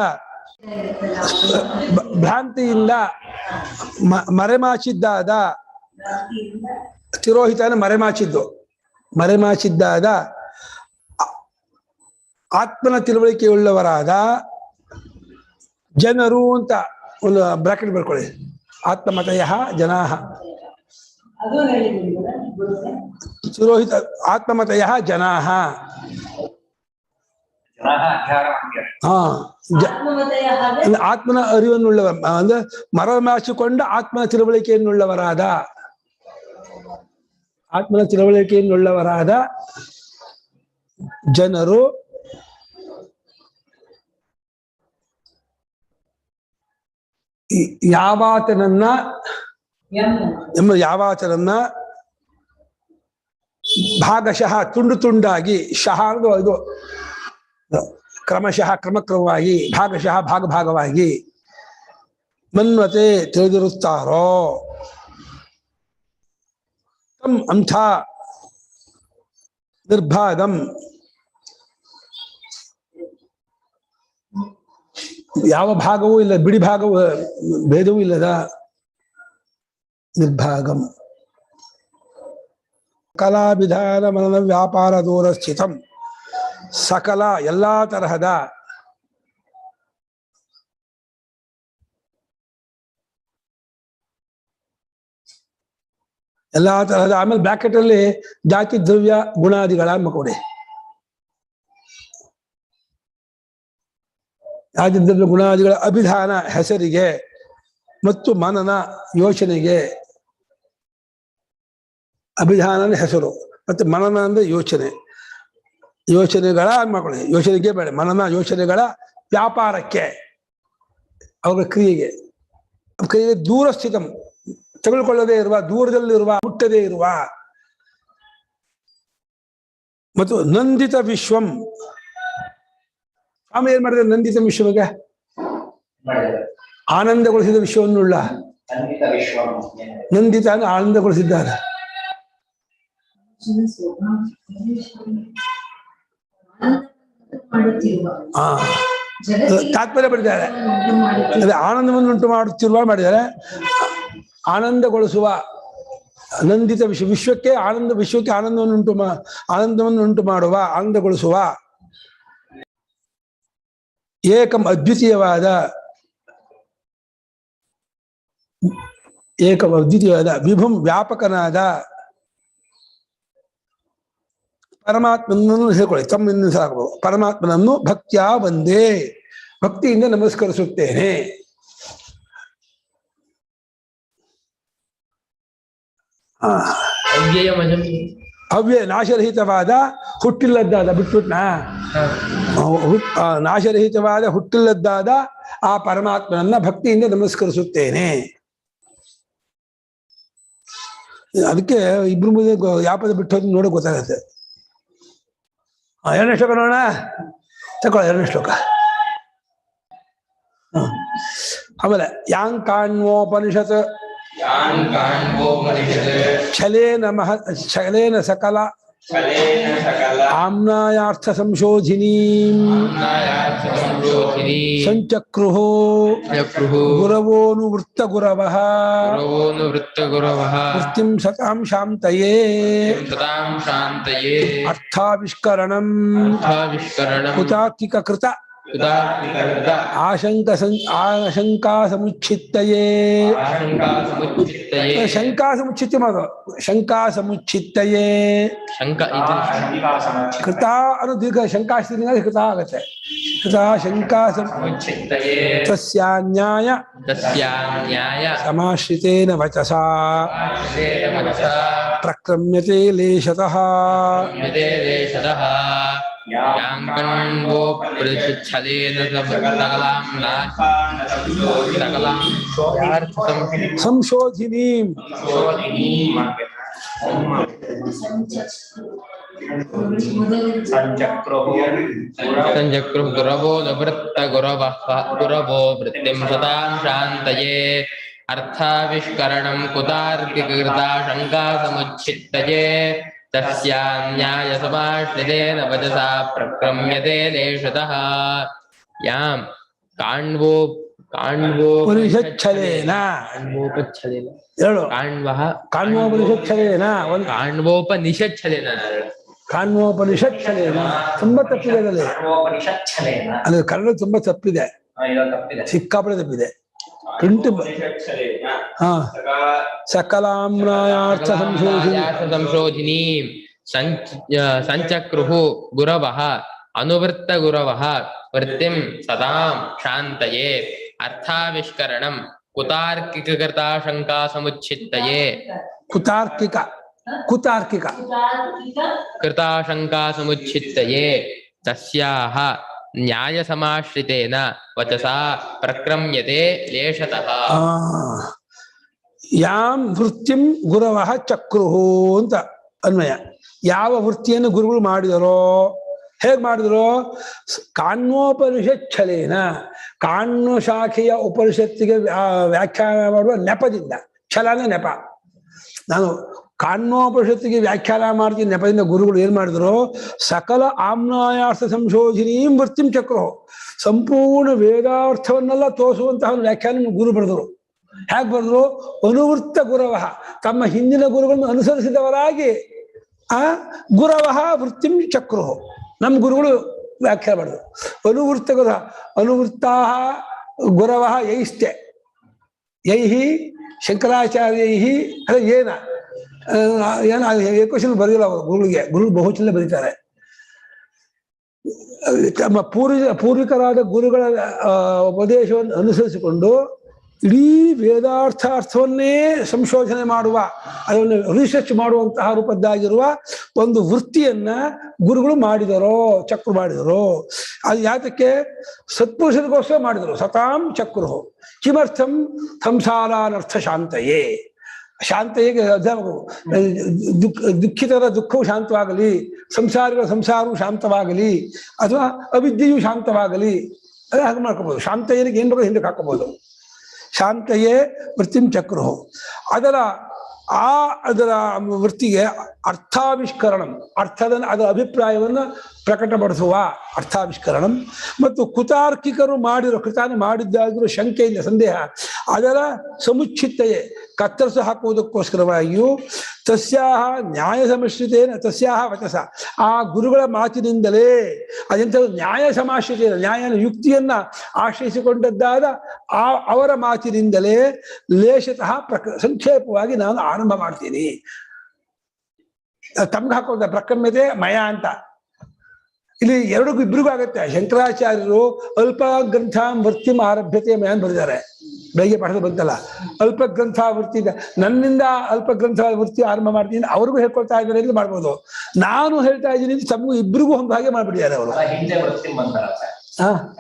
ಭ್ರಾಂತಿಯಿಂದ ಮರೆಮಾಚಿದ್ದಾದ, ತಿರೋಹಿತ ಮರೆಮಾಚಿದ್ದಾದ ಆತ್ಮನ ತಿಳುವಳಿಕೆಯುಳ್ಳವರಾದ ಜನರು ಅಂತ ಒಂದು ಬ್ರಾಕೆಟ್ ಬರ್ಕೊಳ್ಳಿ. ಆತ್ಮಮತಯ ಜನಾಃ, ತಿರೋಹಿತ ಆತ್ಮಮತಯ ಜನಾಃ. ಆತ್ಮನ ಅರಿವನ್ನುಳ್ಳವ ಅಂದ್ರೆ ಮರಮಾಚಿಕೊಂಡ ಆತ್ಮನ ತಿಳುವಳಿಕೆಯನ್ನುಳ್ಳವರಾದ ಜನರು ಯಾವಾತನನ್ನ ಭಾಗಶಃ ತುಂಡು ತುಂಡಾಗಿ, ಶಃ ಅಂದ್ರೆ ಇದು ಕ್ರಮಶಃ ಕ್ರಮಕ್ರಮವಾಗಿ, ಭಾಗಶಃ ಭಾಗವಾಗಿ ಮನ್ವತೆ ತಿಳಿದಿರುತ್ತಾರೋ ತಮ್ ಅಂಥ ನಿರ್ಭಾಗಂ, ಯಾವ ಭಾಗವೂ ಇಲ್ಲ, ಬಿಡಿ ಭಾಗವೂ ಭೇದವೂ ಇಲ್ಲದ ನಿರ್ಭಾಗಂ ಕಲಾವಿಧಾನ ಮನನ ವ್ಯಾಪಾರ ದೂರ ಸ್ಥಿತಂ. ಸಕಲ ಎಲ್ಲಾ ತರಹದ ಆಮೇಲೆ ಬ್ರಾಕೆಟ್ ಅಲ್ಲಿ ಜಾತಿ ದ್ರವ್ಯ ಗುಣಾದಿಗಳ ಕೊಡಿ. ಯಾವ್ದಿದ್ದಲ್ಲಿ ಗುಣಾದಿಗಳ ಅಭಿಧಾನ ಹೆಸರಿಗೆ ಮತ್ತು ಮನನ ಯೋಚನೆಗೆ. ಅಭಿಧಾನ ಅಂದ್ರೆ ಹೆಸರು, ಮತ್ತೆ ಮನನ ಅಂದ್ರೆ ಯೋಚನೆ. ಯೋಚನೆಗಳ ಮಾಡ್ಕೊಳ್ಳಿ, ಯೋಚನೆಗೆ ಬೇಡ, ಮನನ ಯೋಚನೆಗಳ ವ್ಯಾಪಾರಕ್ಕೆ, ಅವುಗಳ ಕ್ರಿಯೆಗೆ. ಕ್ರಿಯೆಗೆ ದೂರ ಸ್ಥಿತ, ತೆಗೆದುಕೊಳ್ಳದೇ ಇರುವ, ದೂರದಲ್ಲಿರುವ, ಮುಟ್ಟದೇ ಇರುವ. ಮತ್ತು ನಂದಿತ ವಿಶ್ವಂ. ಸ್ವಾಮಿ ಏನ್ ಮಾಡಿದ್ರೆ ನಂದಿತ ವಿಶ್ವಗೆ? ಆನಂದಗೊಳಿಸಿದ ವಿಶ್ವವನ್ನುಳ್ಳ. ನಂದಿತ ಅಂದ್ರೆ ಆನಂದಗೊಳಿಸಿದ್ದಾರೆ. ತಾತ್ಪರ್ಯ ಪಡಿದ್ದಾರೆ. ಅದೇ ಆನಂದವನ್ನು ಉಂಟು ಮಾಡುತ್ತಿರುವ ಮಾಡಿದ್ದಾರೆ. ಆನಂದಗೊಳಿಸುವ ನಂದಿತ ವಿಶ್ವ, ವಿಶ್ವಕ್ಕೆ ಆನಂದ, ವಿಶ್ವಕ್ಕೆ ಆನಂದವನ್ನು ಉಂಟು ಮಾಡುವ, ಆನಂದಗೊಳಿಸುವ. ಏಕಂ ಅದ್ವಿತೀಯವಾದ ವಿಭುಂ ವ್ಯಾಪಕನಾದ ಪರಮಾತ್ಮನನ್ನು ಹೇಳ್ಕೊಳ್ಳಿ, ತಮ್ಮಿಂದ ಸಾಕಬಹುದು. ಪರಮಾತ್ಮನನ್ನು ಭಕ್ತಿಯ ಬಂದೇ, ಭಕ್ತಿಯಿಂದ ನಮಸ್ಕರಿಸುತ್ತೇನೆ. ಅವ್ಯಯ ನಾಶರಹಿತವಾದ ಹುಟ್ಟಿಲ್ಲದ್ದಾದ, ಬಿಟ್ಬಿಟ್ನಾ? ನಾಶರಹಿತವಾದ ಹುಟ್ಟಿಲ್ಲದ್ದಾದ ಆ ಪರಮಾತ್ಮನನ್ನ ಭಕ್ತಿಯಿಂದ ನಮಸ್ಕರಿಸುತ್ತೇನೆ. ಅದಕ್ಕೆ ಇಬ್ರು ಮುಂದೆ ಯಾಪದ ಬಿಟ್ಟು ನೋಡಕ್ ಗೊತ್ತಾಗತ್ತೆ. ಎರಡನೇ ಶ್ಲೋಕ ನೋಡೋಣ, ತಗೊಳ್ಳ ಎರಡನೇ ಶ್ಲೋಕ. ಆಮೇಲೆ ಯಾಂಕಾಣ್ವೋಪನಿಷತ್ ಛಲೇನ ಸಕಲ ಆಮ್ನಾಯಾರ್ಥ ಸಂಶೋಧಿನಿ ಸಂಚಕ್ರುಃ ಗುರವೋನುವೃತ್ತ ಗುರವಃ ವೃತ್ತಿಂ ಸತಾಂ ಶಾಂತಯೇ ಅರ್ಥಾವಿಷ್ಕರಣಂ ಕುತಾರ್ಕಿಕ ಕೃತ ಆಶಂಕಾ ಸಮುಚ್ಛಿತ್ತಯೇ. ಶಂಕಾ ಸಮುಚ್ಛಿತ್ಯ ಮಾಡು, ಶಂಕಾ ಸಮುಚ್ಛಿತ್ತಯೇ. ಕೃತ ಅನ್ನೋ ದೀರ್ಘ ಶಂಕಾಸ್ತ್ರೀ ಕೃತ ಆಗತ್ತೆ. ಕೃತ ಶಂಕಾ ತಸ್ಯಾನ್ಯಾಯ ಸಮಾಶ್ರಿತೇನ ವಚಸಾ ಪ್ರಕ್ರಮ್ಯತೆ ಲೇಶತಃ. ಸಂಶೋಧಿನಿ
ಸಂಚಕ್ರುಃ ಗುರವೋ ನಿವೃತ್ತ ಗುರವೋ ವೃತ್ತಿಂ ಸತಾಂ ಶಾಂತಯೇ ಅರ್ಥಾವಿಷ್ಕರಣಂ ಕುತಾರ್ಕಿಕೃತಾ ಶಂಕಾ ಸಮುಚ್ಛಿತ್ತಯೇ ತಸ್ಯಾನ್ಯಾಯ ಸಮಾಶ್ರಿತೇನ ವಚಸಾ ಪ್ರಕ್ರಮ್ಯತೆ ಲೇಷತಃ. ಯಾಂ
ಕಾಣ್ವೋಪನಿಷಚ್ಛಲೇನ ಹೇಳು. ಕಾಣ್ವೋಪನಿಷಚ್ಛಲೇನ ಕಾಣ್ವೋಪನಿಷಚ್ಛಲೇನ ತುಂಬಾ ತಪ್ಪಿದೆ ಅದರಲ್ಲಿ. ಅದು ಕನ್ನಡ ತುಂಬಾ ತಪ್ಪಿದೆ, ಸಿಕ್ಕಾಪಡೆ ತಪ್ಪಿದೆ. ಸಕಲಾಮ್ನಾಯಾರ್ಥ
ಸಂಶೋಧಿನಿ ಸಂಚಕ್ರುಃ ಗುರವಃ ಅನುವೃತ್ತ ಗುರವಃ ವೃತ್ತಿಂ ಸದಾಂ ಶಾಂತಯೇ ಅರ್ಥಾವಿಷ್ಕರಣಂ ಕುತಾರ್ಕಿಕೃತಾ ಶಂಕಾ ಸಮುಚ್ಛಿತ್ತಯೇ. ಕುತಾರ್ಕಿಕ ಕೃತಾ ಶಂಕಾ ಸಮುಚ್ಛಿತ್ತಯೇ ತಸ್ಯಾಹ ನ್ಯಾಯ ಸಮಾಶ್ರಿತೇನ ವಚಸಾ ಪ್ರಕ್ರಮ್ಯತೆ ಲೇಷತಃ.
ಯಾಂ ವೃತ್ತಿಂ ಗುರವಃ ಚಕ್ರುಹು ಅಂತ ಅನ್ವಯ. ಯಾವ ವೃತ್ತಿಯನ್ನು ಗುರುಗಳು ಮಾಡಿದರೋ, ಹೇಗ್ ಮಾಡಿದರೋ? ಕಾಣ್ವೋಪನಿಷತ್ ಛಲೇನ, ಕಾಣ್ವ ಶಾಖೆಯ ಉಪನಿಷತ್ತಿಗೆ ವ್ಯಾಖ್ಯಾನ ಮಾಡುವ ನೆಪದಿಂದ. ಛಲ ಅಂದ್ರೆ ನೆಪ. ನಾನು ಕಾಣ್ವೋಪನಿಷತ್ತಿಗೆ ವ್ಯಾಖ್ಯಾನ ಮಾಡ್ತೀನಿ ನೆಪದಿಂದ ಗುರುಗಳು ಏನ್ ಮಾಡಿದ್ರು? ಸಕಲ ಆಮ್ನಾಯಾರ್ಥ ಸಂಶೋಧಿನಿ ವೃತ್ತಿಂ ಚಕ್ರೋ, ಸಂಪೂರ್ಣ ವೇದಾರ್ಥವನ್ನೆಲ್ಲ ತೋರಿಸುವಂತಹ ವ್ಯಾಖ್ಯಾನ ಗುರು ಬರೆದರು. ಹೇಗೆ ಬರೆದ್ರು? ಅನುವೃತ್ತ ಗುರವಃ, ತಮ್ಮ ಹಿಂದಿನ ಗುರುಗಳನ್ನು ಅನುಸರಿಸಿದವರಾಗಿ ಗುರವಃ ವೃತ್ತಿಂ ಚಕ್ರೋ, ನಮ್ಮ ಗುರುಗಳು ವ್ಯಾಖ್ಯಾನ ಮಾಡಿದ್ರು. ಅನುವೃತ್ತ ಗುರ ಅನುವೃತ್ತಾ ಗುರವಃ ಯೈಸ್ತೆ ಯೈಹಿ ಶಂಕರಾಚಾರ್ಯೈಹಿ ಅದೇ ಏನ ಏನ ಕ್ವಶನ್ ಬರೆದಿಲ್ಲ ಅವರು ಗುರುಗಳಿಗೆ. ಗುರು ಬಹುಚಲ ಬರೀತಾರೆ. ತಮ್ಮ ಪೂರ್ವಿಕರಾದ ಗುರುಗಳ ಉಪದೇಶವನ್ನು ಅನುಸರಿಸಿಕೊಂಡು ಇಡೀ ವೇದಾರ್ಥಾರ್ಥವನ್ನೇ ಸಂಶೋಧನೆ ಮಾಡುವ, ಅದನ್ನು ರಿಸರ್ಚ್ ಮಾಡುವಂತಹ ರೂಪದ್ದಾಗಿರುವ ಒಂದು ವೃತ್ತಿಯನ್ನ ಗುರುಗಳು ಮಾಡಿದರೋ, ಚಕ್ರು ಮಾಡಿದರೋ. ಅದು ಯಾತಕ್ಕೆ? ಸತ್ಪುರುಷರಿಗೋಸ್ಕರ ಮಾಡಿದರು. ಸತಾಂ ಚಕ್ರು ಕಿಮರ್ಥಂ ಸಂಸಾರಾನರ್ಥ ಶಾಂತಯೇ. ಶಾಂತಯೇ ದುಃಖಿತರ ದುಃಖವು ಶಾಂತವಾಗಲಿ, ಸಂಸಾರಿಗಳ ಸಂಸಾರವು ಶಾಂತವಾಗಲಿ, ಅಥವಾ ಅವಿದ್ಯೆಯು ಶಾಂತವಾಗಲಿ. ಅದೇ ಹಾಗೆ ಮಾಡ್ಕೋಬಹುದು. ಶಾಂತಯ್ಯನಿಗೆ ಏನ್ ಬೇಕು ಹಿಂದಕ್ಕೆ ಹಾಕೋಬಹುದು. ಶಾಂತಯೇ ವೃತ್ತಿಂ ಚಕ್ರು. ಅದರ ವೃತ್ತಿಗೆ ಅರ್ಥಾವಿಷ್ಕರಣಂ, ಅದರ ಅಭಿಪ್ರಾಯವನ್ನು ಪ್ರಕಟಪಡಿಸುವ ಅರ್ಥಾವಿಷ್ಕರಣಂ. ಮತ್ತು ಕುತಾರ್ಕಿಕರು ಕೃತಾನೆ ಮಾಡಿದ್ದಾಗಿರೋ ಶಂಕೆ ಇಲ್ಲ, ಸಂದೇಹ, ಅದರ ಸಮುಚ್ಛಿತ್ತಯೇ ಕತ್ತರಿಸಿ ಹಾಕುವುದಕ್ಕೋಸ್ಕರವಾಗಿಯೂ ತಸ್ಯಾಹ ನ್ಯಾಯ ಸಮಾಶ್ರಿತೇನ ತಸ್ಯಾಹ ವಚಸ, ಆ ಗುರುಗಳ ಮಾತಿನಿಂದಲೇ, ಅದೆಂಥ ನ್ಯಾಯ ಸಮಾಶ್ರಿತೇನ, ನ್ಯಾಯನ ಯುಕ್ತಿಯನ್ನ ಆಶ್ರಯಿಸಿಕೊಂಡದ್ದಾದ ಅವರ ಮಾತಿನಿಂದಲೇ ಲೇಷತಃ ಸಂಕ್ಷೇಪವಾಗಿ ನಾನು ಆರಂಭ ಮಾಡ್ತೀನಿ. ತಮ್ಗೆ ಹಾಕೋದ ಪ್ರಕಮ್ಯತೆ ಮಯ ಅಂತ. ಇಲ್ಲಿ ಇಬ್ಬರಿಗೂ ಆಗತ್ತೆ. ಶಂಕರಾಚಾರ್ಯರು ಅಲ್ಪ ಗ್ರಂಥ ವೃತ್ತಿಂ ಆರಭ್ಯತೆ ಮಯ ಅಂತ ಬರೆದಿದ್ದಾರೆ. ಬೆಳಗ್ಗೆ ಪಾಠದ ಬಂತಲ್ಲ, ಅಲ್ಪ ಗ್ರಂಥ ವೃತ್ತಿ, ನನ್ನಿಂದ ಅಲ್ಪ ಗ್ರಂಥ ವೃತ್ತಿ ಆರಂಭ ಮಾಡ್ತೀನಿ, ಅವ್ರಿಗೂ ಹೇಳ್ಕೊಳ್ತಾ ಇದ್ದಾರೆ ಅಂತ ಮಾಡ್ಬೋದು. ನಾನು ಹೇಳ್ತಾ ಇದ್ದೀನಿ ತಮಗೂ ಇಬ್ಬರಿಗೂ ಒಂದು ಹಾಗೆ ಮಾಡ್ಬಿಟ್ಟಿದ್ದಾರೆ ಅವರು.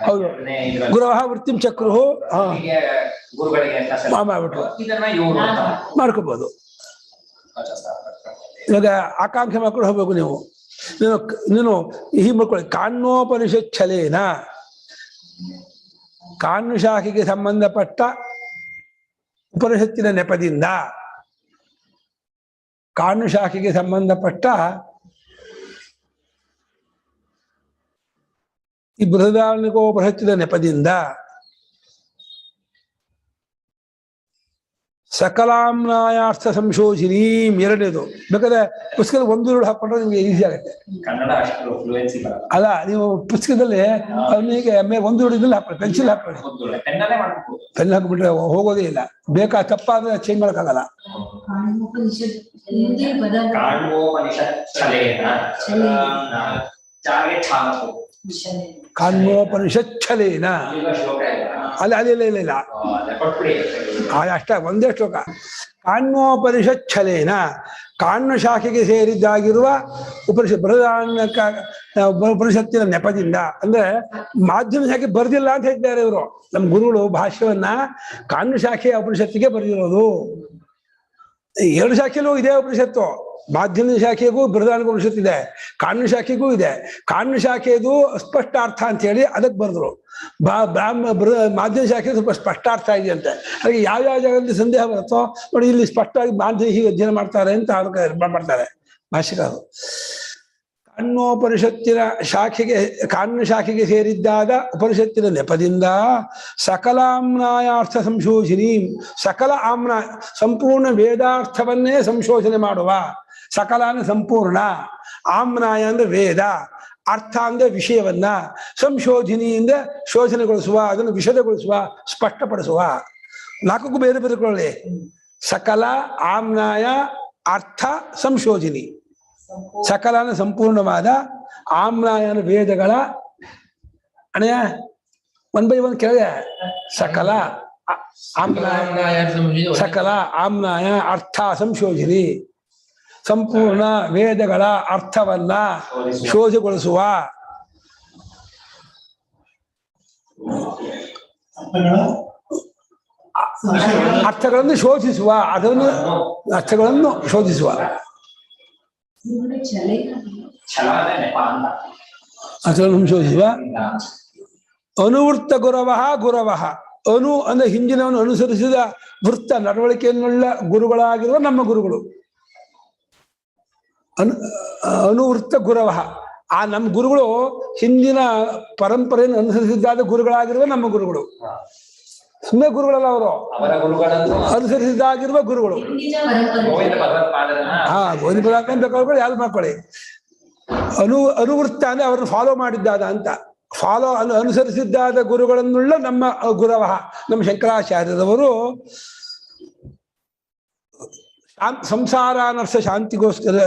ಹೌದು, ಗುರವಃ ವೃತ್ತಿಂ ಚಕ್ರು ಮಾಡ್ಕೋಬಹುದು. ಇವಾಗ ಆಕಾಂಕ್ಷೆ ಮಾಡ್ಕೊಂಡು ಹೋಗ್ಬೇಕು ನೀವು. ನೀನು ಹೀಗೆ ಮಾಡ್ಕೊಳ್ಳಿ. ಕಾಣ್ಯೋಪನಿಷಚ್ಛಲೇನ, ಕಾಣ್ಯ ಶಾಖೆಗೆ ಸಂಬಂಧಪಟ್ಟ ಉಪನಿಷತ್ತಿನ ನೆಪದಿಂದ, ಕಾಣ್ಯ ಶಾಖೆಗೆ ಸಂಬಂಧಪಟ್ಟ ಈ ಬೃಹದಾರಣ್ಯಕೋಪನಿಷತ್ತಿನ ನೆಪದಿಂದ ಸಕಲಾಮ್ನಾಯಾರ್ಥ ಸಂಶೋಧಿನಿ. ಎರಡನೇದು ಬೇಕಾದ್ರೆ ಪುಸ್ತಕದ ಒಂದು ಎರಡು ಹಾಕೊಂಡ್ರೆ ನಿಮ್ಗೆ ಈಸಿ ಆಗುತ್ತೆ. ಅಲ್ಲ, ನೀವು ಪುಸ್ತಕದಲ್ಲಿ ಅವನಿಗೆ ಒಂದು ಎರಡು ಹಾಕೊಳ್ಳಿ, ಪೆನ್ಸಿಲ್ ಹಾಕೊಳ್ಳಿ, ಪೆನ್ ಹಾಕ್ಬಿಟ್ರೆ ಹೋಗೋದೇ ಇಲ್ಲ. ಬೇಕಾ ತಪ್ಪಾದ್ರೆ ಚೇಂಜ್ ಮಾಡೋಕ್ಕಾಗಲ್ಲ. ಕಾಣ್ಯೋಪನಿಷಚ್ಛಲೇನ ಇಲ್ಲ ಅಷ್ಟ ಒಂದೇ ಶ್ಲೋಕ. ಕಾಣ್ಯೋಪನಿಷಚ್ಛಲೇನ, ಕಾಣ್ಯ ಶಾಖೆಗೆ ಸೇರಿದ್ದಾಗಿರುವ ಉಪನಿಷತ್ತಿನ ನೆಪದಿಂದ, ಅಂದ್ರೆ ಮಾಧ್ಯಮ ಶಾಖೆ ಬರ್ದಿಲ್ಲ ಅಂತ ಹೇಳ್ತಾರೆ ಇವರು. ನಮ್ಮ ಗುರುಗಳು ಭಾಷ್ಯವನ್ನ ಕಾಣ್ಯ ಶಾಖೆಯ ಉಪನಿಷತ್ತಿಗೆ ಬರೆದಿರೋದು. ಎರಡು ಶಾಖೆಯಲ್ಲೂ ಇದೇ ಉಪನಿಷತ್ತು. ಮಾಧ್ಯಮ ಶಾಖೆಗೂ ಬೃಹದಾರಣ್ಯಕ ಉಪನಿಷತ್ತು ಇದೆ, ಕಾಣ್ಯ ಶಾಖೆಗೂ ಇದೆ. ಕಾಣ್ಯ ಶಾಖೆದು ಸ್ಪಷ್ಟಾರ್ಥ ಅಂತ ಹೇಳಿ ಅದಕ್ಕೆ ಬರೆದ್ರು. ಮಾಧ್ಯಮ ಶಾಖೆ ಸ್ವಲ್ಪ ಸ್ಪಷ್ಟಾರ್ಥ ಇದೆ ಅಂತೆ. ಹಾಗೆ ಯಾವ್ಯಾವ ಜಾಗದಲ್ಲಿ ಸಂದೇಹ ಬರುತ್ತೋ ನೋಡಿ, ಇಲ್ಲಿ ಸ್ಪಷ್ಟವಾಗಿ ಮಾಧ್ಯಮ ಹೀಗೆ ಅಧ್ಯಯನ ಮಾಡ್ತಾರೆ ಅಂತ ಅದಕ್ಕೆ ಮಾಡ್ತಾರೆ ಭಾಷ್ಯಕಾರರು. ಕಾಣ್ಯೋಪನಿಷತ್ತಿನ ಕಾಣ್ಯ ಶಾಖೆಗೆ ಸೇರಿದ್ದಾದ ಉಪನಿಷತ್ತಿನ ನೆಪದಿಂದ ಸಕಲಾಮ್ನಾಯಾರ್ಥ ಸಂಶೋಧಿನಿ, ಸಕಲ ಆಮ್ನಾಯ ಸಂಪೂರ್ಣ ವೇದಾರ್ಥವನ್ನೇ ಸಂಶೋಧನೆ ಮಾಡುವ. ಸಕಲ ಅಂದ್ರೆ ಸಂಪೂರ್ಣ, ಆಮ್ನಾಯ ಅಂದ್ರೆ ವೇದ, ಅರ್ಥ ಅಂದ್ರೆ ವಿಷಯವನ್ನ, ಸಂಶೋಧಿನಿಯಿಂದ ಶೋಧನೆಗೊಳಿಸುವ, ಅದನ್ನು ವಿಷದಗೊಳಿಸುವ, ಸ್ಪಷ್ಟಪಡಿಸುವ. ನಾಲ್ಕಕ್ಕೂ ಬೇರೆ ಬೇರೆಕೊಳ್ಳಿ. ಸಕಲ, ಆಮ್ನಾಯ, ಅರ್ಥ, ಸಂಶೋಧಿನಿ. ಸಕಲನ ಸಂಪೂರ್ಣವಾದ, ಆಮ್ನಾಯನ ವೇದಗಳ ಅಣೆಯ 1 by 1 ಕೆಳಗೆ ಸಕಲ ಆಮ್ನಾಯ, ಸಕಲ ಆಮ್ನಾಯ ಅರ್ಥ ಸಂಶೋಧಿನಿ, ಸಂಪೂರ್ಣ ವೇದಗಳ ಅರ್ಥವನ್ನ ಶೋಧಗೊಳಿಸುವ. ಅರ್ಥಗಳನ್ನು ಶೋಧಿಸುವ, ಅದನ್ನು ಅರ್ಥಗಳನ್ನು ಶೋಧಿಸುವ. ಅರ್ಥಗಳನ್ನು ಶೋಧಿಸುವ. ಅನುವೃತ್ತ ಗುರವಃ ಅನು ಅಂದ್ರೆ ಹಿಂದಿನವನು ಅನುಸರಿಸಿದ ವೃತ್ತ ನಡವಳಿಕೆಯನ್ನುಳ್ಳ ಗುರುಗಳಾಗಿರುವ ನಮ್ಮ ಗುರುಗಳು. ಅನುವೃತ್ತ ಗುರವಃ, ಆ ನಮ್ಮ ಗುರುಗಳು ಹಿಂದಿನ ಪರಂಪರೆಯನ್ನು ಅನುಸರಿಸಿದ್ದಾದ ಗುರುಗಳಾಗಿರುವ ನಮ್ಮ ಗುರುಗಳು. ಸುಮ್ಮನೆ ಗುರುಗಳಲ್ಲ ಅವರು, ಅನುಸರಿಸಿದ್ದಾಗಿರುವ ಗುರುಗಳು. ಗೋವಿಂದ ಪದಾರ್ಥ ಬೇಕಾದ್ರೆ ಯಾವ್ದು ಮಾಡ್ಕೊಳ್ಳಿ. ಅನುವೃತ್ತ ಅಂದ್ರೆ ಅವ್ರನ್ನ ಫಾಲೋ ಮಾಡಿದ್ದಾದ ಅಂತ. ಅನುಸರಿಸಿದ್ದಾದ ಗುರುಗಳನ್ನುಳ್ಳ ನಮ್ಮ ಗುರವಃ, ನಮ್ಮ ಶಂಕರಾಚಾರ್ಯರವರು ಸಂಸಾರಾನರ್ಥ ಶಾಂತಿಗೋಸ್ಕರ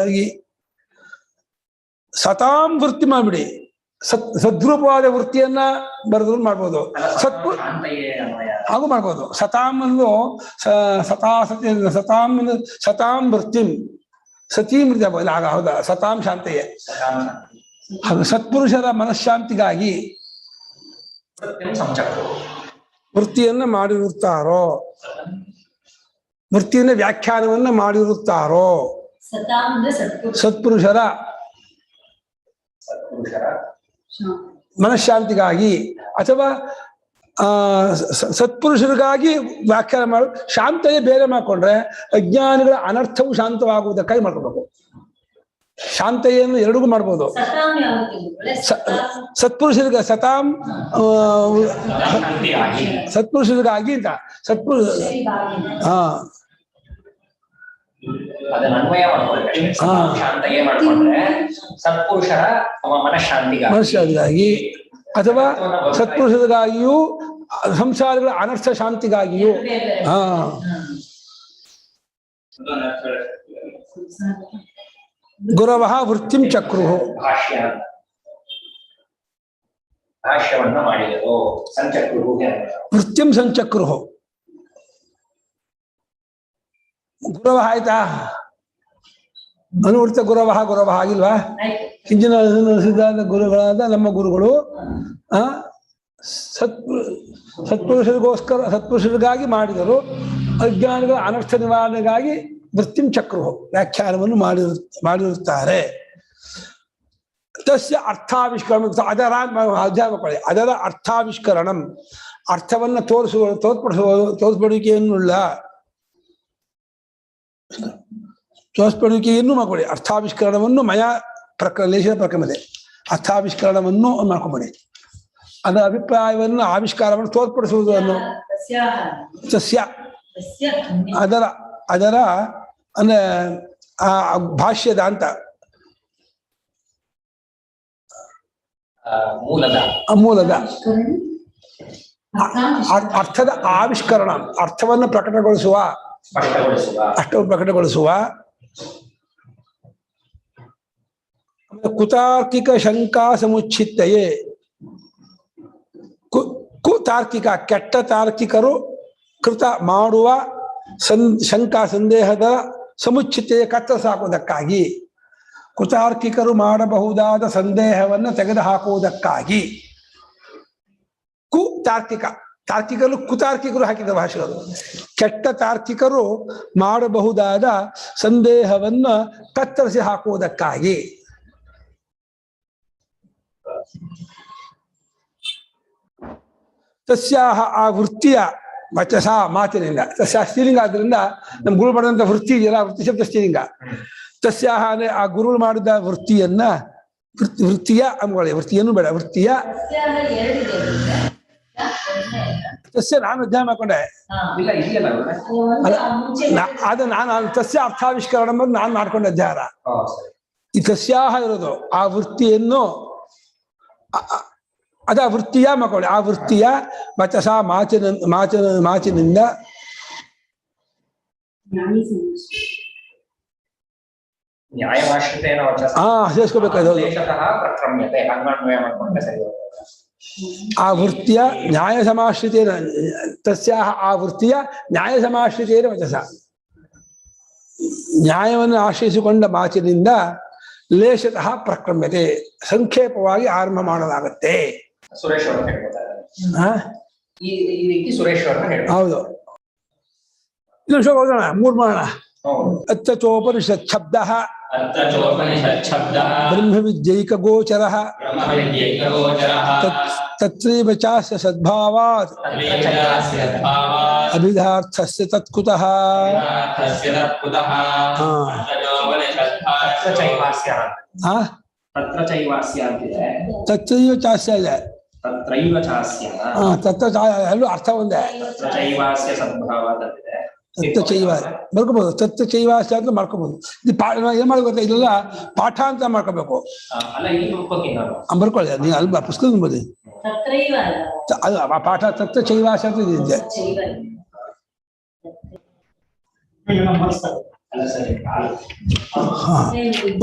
ಸತಾಂ ವೃತ್ತಿ ಮಾಡ್ಬಿಡಿ. ಸದ್ರೂಪವಾದ ವೃತ್ತಿಯನ್ನ ಬರೆದ್ರು ಮಾಡ್ಬೋದು.
ಶಾಂತಯೇ ಅನ್ವಯ.
ಹಾಗೂ ಮಾಡ್ಬೋದು. ಸತಾಂ ಅನ್ನೋ ಸತಾಂ ವೃತ್ತಿಂ ಸತೀಂ ವೃತ್ತಿ ಆಗ ಹೌದಾ ಸತಾಂ ಶಾಂತೆಯೇ. ಸತ್ಪುರುಷರ ಮನಃಶಾಂತಿಗಾಗಿ ವೃತ್ತಿಯನ್ನ ಮಾಡಿರುತ್ತಾರೋ, ವೃತ್ತಿಯನ್ನ ವ್ಯಾಖ್ಯಾನವನ್ನ ಮಾಡಿರುತ್ತಾರೋ ಸತ್ಪುರುಷರ ಮನಃಶಾಂತಿಗಾಗಿ ಅಥವಾ ಸತ್ಪುರುಷರಿಗಾಗಿ ವ್ಯಾಖ್ಯಾನ ಮಾಡು. ಶಾಂತಯೇ ಬೇರೆ ಮಾಡ್ಕೊಂಡ್ರೆ ಅಜ್ಞಾನಿಗಳ ಅನರ್ಥವು ಶಾಂತವಾಗುವುದಕ್ಕಾಗಿ ಮಾಡ್ಕೋಬೇಕು. ಶಾಂತಯನ್ನು ಎರಡಿಗೂ ಮಾಡ್ಬೋದು. ಸತ್ಪುರುಷರಿಗೆ ಸತ್ಪುರುಷರಿಗಾಗಿ ಅಂತ ಹಾ
ಅದನ್ನ ಅನ್ವಯ ಮಾಡ್ಕೊಳ್ಬೇಕು. ಶಾಂತಯೇ ಮಾಡ್ಕೊಂಡ್ರೆ ಸತ್ಪುರುಷರ ಮನಃಶಾಂತಿಗಾಗಿ ಅಥವಾ ಸತ್ಪುರುಷರಿಗಾಗಿಯೂ ಸಂಸಾರಗಳ ಅನರ್ಥ ಶಾಂತಿಗಾಗಿಯೂ ಗುರವಃ ವೃತ್ತಿಂ ಚಕ್ರುಃ ಭಾಷ್ಯವನ್ನ ಮಾಡಿದರು.
ವೃತ್ತಿಂ ಸಂಚಕ್ರುಃ ಗುರವಃ ಆಯ್ತಾ? ಅನುವೃತ್ತ ಗುರವಃ ಆಗಿಲ್ವಾ? ಹಿಂದಿನ ಗುರುಗಳಾದ ನಮ್ಮ ಗುರುಗಳು ಸತ್ಪುರುಷರಿಗಾಗಿ ಮಾಡಿದರು. ಅಜ್ಞಾನಿಗಳ ಅನರ್ಥ ನಿವಾರಣೆಗಾಗಿ ವೃತ್ತಿಂ ಚಕ್ರು ವ್ಯಾಖ್ಯಾನವನ್ನು ಮಾಡಿರುತ್ತಾರೆ. ತಸ್ಯ ಅರ್ಥಾವಿಷ್ಕರಣ ಅದರ ಅಧ್ಯಾಪಕ ಅದರ ಅರ್ಥಾವಿಷ್ಕರಣಂ ಅರ್ಥವನ್ನು ತೋರಿಸ್ಪಡುವಿಕೆಯನ್ನು ಮಾಡ್ಕೊಳ್ಳಿ. ಅರ್ಥಾವಿಷ್ಕರಣವನ್ನು ಲೇಷದ ಪ್ರಕ್ರಮದೆ ಅರ್ಥಾವಿಷ್ಕರಣವನ್ನು ಮಾಡ್ಕೊಂಬೇಡಿ. ಅದರ ಅಭಿಪ್ರಾಯವನ್ನು ಆವಿಷ್ಕಾರವನ್ನು ತೋರ್ಪಡಿಸುವುದನ್ನು ಸಸ್ಯ ಅದರ ಅಂದ್ರೆ ಆ ಭಾಷ್ಯದ ಅಂತ ಮೂಲದ ಅರ್ಥದ ಆವಿಷ್ಕರಣ ಅರ್ಥವನ್ನು ಪ್ರಕಟಗೊಳಿಸುವ ಕುತಾರ್ಕಿಕ ಶಂಕಾ ಸಮುಚ್ಛಿತ್ತಯೇ ಕುತಾರ್ಕಿಕ ಕೆಟ್ಟ ತಾರ್ಕಿಕರು ಕೃತ ಮಾಡುವ ಶಂಕಾ ಸಂದೇಹದ ಸಮುಚ್ಛಿತೆಯ ಕತ್ತರಿಸಾಕುವುದಕ್ಕಾಗಿ ಕುತಾರ್ಕಿಕರು ಮಾಡಬಹುದಾದ ಸಂದೇಹವನ್ನು ತೆಗೆದುಹಾಕುವುದಕ್ಕಾಗಿ ತಾರ್ಕಿಕರು ಕುತಾರ್ಕಿಕರು ಹಾಕಿದ ಭಾಷೆಗಳು ಕೆಟ್ಟ ತಾರ್ಕಿಕರು ಮಾಡಬಹುದಾದ ಸಂದೇಹವನ್ನು ಕತ್ತರಿಸಿ ಹಾಕುವುದಕ್ಕಾಗಿ ತಸ್ಯಾಹ ಆ ವೃತ್ತಿಯ ವಚಸ ಮಾತಿನಿಂದ ತಸ್ಯ ಸ್ತ್ರೀಲಿಂಗ ಆದ್ರಿಂದ ನಮ್ ಗುರು ಮಾಡಿದಂತ ವೃತ್ತಿ ಇದೆಯಲ್ಲ ವೃತ್ತಿ ಶಬ್ದ ಸ್ತ್ರೀಲಿಂಗ. ತಸ್ಯಾಹ ಅಂದ್ರೆ ಆ ಗುರು ಮಾಡಿದ ವೃತ್ತಿಯ ಅಂಬುಗಳೇ ವೃತ್ತಿಯನ್ನು ಬೇಡ ವೃತ್ತಿಯ ತಸ್ಯ ನಾನು ಅಧ್ಯಯನ ಮಾಡ್ಕೊಂಡೆ ಅದು ನಾನು ತಸ್ಯ ಅರ್ಥಾವಿಷ್ಕರಣ ನಾನು ಮಾಡ್ಕೊಂಡೆ ಅಧ್ಯಯನ. ಈ ತಸ್ಯಾಹ ಇರೋದು ಆ ವೃತ್ತಿಯನ್ನು ಅದ ವೃತ್ತಿಯ ಮಕ್ಕಳು ಆ ವೃತ್ತಿಯ ವಚಸ ಮಾಚಿನಿಂದ ಸೇರಿಸ್ಕೋಬೇಕಾದ ಆ ವೃತ್ತಿಯ ನ್ಯಾಯ ಸಮಾಶ್ರಿತೇನ ತಸ್ಯಾಹ ಆ ವೃತ್ತಿಯ ನ್ಯಾಯ ಸಮಾಶ್ರಿತೇನ ವಚಸ ನ್ಯಾಯವನ್ನು ಆಶ್ರಯಿಸಿಕೊಂಡ ಮಾಚಿನಿಂದ ಲೇಷತಃ ಪ್ರಕ್ರಮ್ಯತೆ ಸಂಕ್ಷೇಪವಾಗಿ ಆರಂಭ ಮಾಡಲಾಗುತ್ತೆ. ಹೌದು. ಇನ್ನೊಂದು ಶ್ಲೋಕ ಓದೋಣ, 3 ಮಾಡೋಣ. ಅಚ್ಚೋಪನಿಷತ್ ಶಬ್ದ ಬ್ರಹ್ಮ ವಿದ್ಯೈಕ ಗೋಚರ ತತ್ರೈವ ಚಾಸ್ಯ ಸದ್ಭಾವಾತ್ ಅಭಿಧಾರ್ಥಸ್ಯ ತತ್ಕುತಃ. ತತ್ರೈವ ಚಾಸ್ಯ ಇದೆ. ಎಲ್ಲೂ ಅರ್ಥ ಒಂದೇ. ತತ್ವ ಚೈವ ಬರ್ಕೋಬಹುದು. ತತ್ವ ಚೈವಾಸ್ಯ ಅಂತ ಮಾಡ್ಕೋಬಹುದು. ಏನ್ ಮಾಡ್ಬೇಕು ಇದೆಲ್ಲ ಪಾಠ ಅಂತ ಮಾಡ್ಕೋಬೇಕು. ಬರ್ಕೊಳ್ಳಿ ನೀವು ಅಲ್ಪ ಪುಸ್ತಕ ಬರ್ಬೋದು. ಅದು ಪಾಠ ತತ್ವ ಚೈವಾಸ್ಯ ಅಂತ ಇದೆ.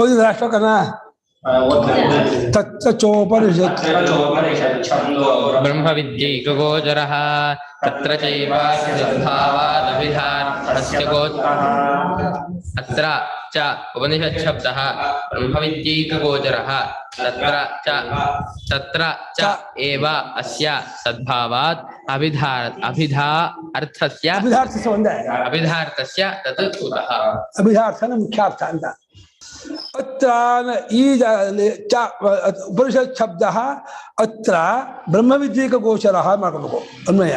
ಓದಿದ್ರ ಅಷ್ಟೋಕನ ತಚ್ಚೋಪನಿಷತ್
ಬ್ರಹ್ಮವಿದ್ಯೈಕಗೋಚರಃ ತತ್ರ ಚೈವ ಸದ್ಭಾವಾದಭಿಧಾರ್ಥಸ್ಯ ಅತ್ರ ಚ ಉಪನಿಷತ್ ಶಬ್ದಃ ಬ್ರಹ್ಮವಿದ್ಯೈಕಗೋಚರಃ ತತ್ರ ಚ ಏವ ಅಸ್ಯ ಸದ್ಭಾವಾತ್ ಅಭಿಧಾರ್ಥಸ್ಯ
ಒಂದೇ
ಅಭಿಧಾರ್ಥಸ್ಯ ತತ್ ಕುತಃ
ಅಭಿಧಾರ್ಥನ ಮುಖ್ಯಾರ್ಥ ಅಂತ ಅತ್ರ ಈ ಉಪನಿಷತ್ ಶಬ್ದ ಅತ್ರ ಬ್ರಹ್ಮವಿದ್ಯೇಕ ಗೋಚರ ಮಾಡ್ಕೋಬೇಕು ಅನ್ವಯ.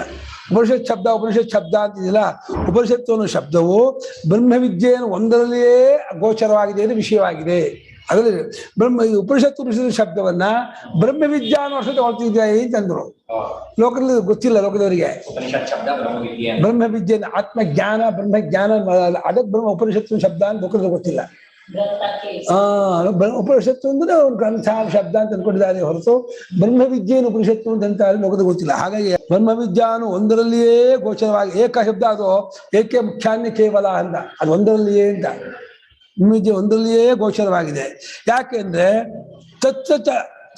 ಉಪನಿಷತ್ ಶಬ್ದ ಅಂತಿದೆಯಲ್ಲ, ಉಪನಿಷತ್ತು ಅನ್ನೋ ಶಬ್ದವು ಬ್ರಹ್ಮವಿದ್ಯೆಯನ್ನು ಒಂದರಲ್ಲಿಯೇ ಗೋಚರವಾಗಿದೆ ಎಂದು ವಿಷಯವಾಗಿದೆ. ಅದರಲ್ಲಿ ಉಪನಿಷತ್ತು ಶಬ್ದವನ್ನ ಬ್ರಹ್ಮವಿದ್ಯಾ ಅನ್ನೋ ವರ್ಷ ತಗೊಳ್ತಿದ್ಯಾ ಅಂತಂದ್ರು. ಲೋಕದಲ್ಲಿ ಗೊತ್ತಿಲ್ಲ, ಲೋಕದವರಿಗೆ ಬ್ರಹ್ಮವಿದ್ಯೆ ಆತ್ಮಜ್ಞಾನ ಬ್ರಹ್ಮಜ್ಞಾನ ಅದಕ್ಕೆ ಬ್ರಹ್ಮ ಉಪನಿಷತ್ತು ಶಬ್ದ ಅಂತ ಲೋಕದಲ್ಲಿ ಗೊತ್ತಿಲ್ಲ. ಉಪನಿಷತ್ತು ಅಂದ್ರೆ ಅವ್ರು ಗ್ರಂಥ ಶಬ್ದ ಅಂತ ಅನ್ಕೊಂಡಿದ್ದಾರೆ ಹೊರತು ಬ್ರಹ್ಮವಿದ್ಯೆಯನ್ನು ಉಪನಿಷತ್ತು ಅಂತ ಲೋಕದ ಗೊತ್ತಿಲ್ಲ. ಹಾಗಾಗಿ ಬ್ರಹ್ಮವಿದ್ಯಾನು ಒಂದರಲ್ಲಿಯೇ ಗೋಚರವಾಗಿ ಏಕ ಶಬ್ದ, ಅದು ಏಕೆ ಮುಖ್ಯಾನ್ಯ ಕೇವಲ ಅಂತ, ಅದು ಒಂದರಲ್ಲಿಯೇ ಅಂತ. ಬ್ರಹ್ಮವಿದ್ಯೆ ಒಂದರಲ್ಲಿಯೇ ಗೋಚರವಾಗಿದೆ. ಯಾಕೆಂದ್ರೆ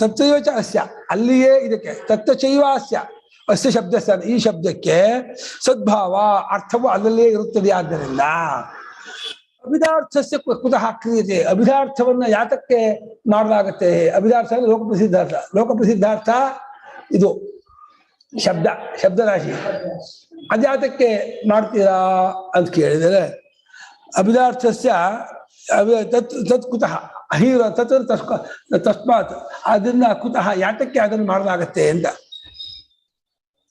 ತತ್ರೈವ ಚ ಅಸ್ಯ, ಅಲ್ಲಿಯೇ ಇದಕ್ಕೆ ತತ್ರಚೈವ ಅಸ್ಯ ಅಸ್ಯ ಶಬ್ದ, ಈ ಶಬ್ದಕ್ಕೆ ಸದ್ಭಾವ ಅರ್ಥವು ಅಲ್ಲಲ್ಲಿಯೇ ಇರುತ್ತದೆ. ಆದ್ದರಿಂದ ಅಭಿಧಾರ್ಥಸ್ಯ ಕುತಃ ಕ್ರಿಯತೆ, ಅಭಿಧಾರ್ಥವನ್ನ ಯಾತಕ್ಕೆ ಮಾಡಲಾಗತ್ತೆ? ಅಭಿಧಾರ್ಥ ಅಂದ್ರೆ ಲೋಕಪ್ರಸಿದ್ಧಾರ್ಥ ಇದು ಶಬ್ದರಾಶಿ. ಅದ್ಯಾತಕ್ಕೆ ಮಾಡ್ತೀರಾ ಅಂತ ಕೇಳಿದರೆ, ಅಭಿಧಾರ್ಥಸ್ಯ ತತ್ ಕುತಃ ಹೀರ ತಸ್ಮಾತ್, ಅದನ್ನ ಕುತಃ ಯಾತಕ್ಕೆ ಅದನ್ನು ಮಾಡಲಾಗತ್ತೆ ಅಂತ.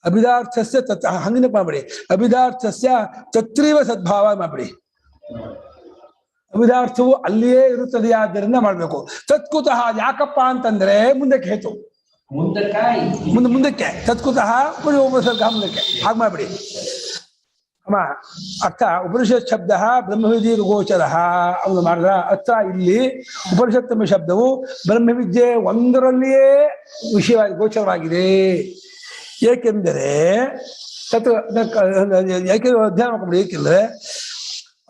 ಅಭಿಧಾರ್ಥಸ್ಯ ತತ್ ಹಂಗನೆ ಮಾಡ್ಬಿಡಿ, ಅಭಿಧಾರ್ಥಸ್ಯ ತತ್ರೈವ ಸದ್ಭಾವ ಮಾಡ್ಬಿಡಿ. ಅಭಿಧಾರ್ಥವು ಅಲ್ಲಿಯೇ ಇರುತ್ತದೆ, ಆದ್ದರಿಂದ ಮಾಡ್ಬೇಕು. ತತ್ಕುತಃ ಯಾಕಪ್ಪ ಅಂತಂದ್ರೆ ಮುಂದಕ್ಕೆ ಹೇತು, ಮುಂದಕ್ಕೆ ತತ್ಕುತಃ ಉಪಸರ್ಗ ಮುಂದಕ್ಕೆ ಹಾಗೆ ಮಾಡ್ಬಿಡಿ. ಅರ್ಥ ಉಪನಿಷತ್ ಶಬ್ದ ಬ್ರಹ್ಮವಿದ್ಯೆ ಗೋಚರ ಅವನು ಮಾಡಿದ್ರ ಅರ್ಥ. ಇಲ್ಲಿ ಉಪನಿಷತ್ ಎಂಬ ಶಬ್ದವು ಬ್ರಹ್ಮವಿದ್ಯೆ ಒಂದರಲ್ಲಿಯೇ ವಿಷಯವಾಗಿ ಗೋಚರವಾಗಿದೆ. ಏಕೆಂದರೆ ಅಧ್ಯಯನ ಮಾಡ್ಕೊಂಡು, ಏಕೆಂದ್ರೆ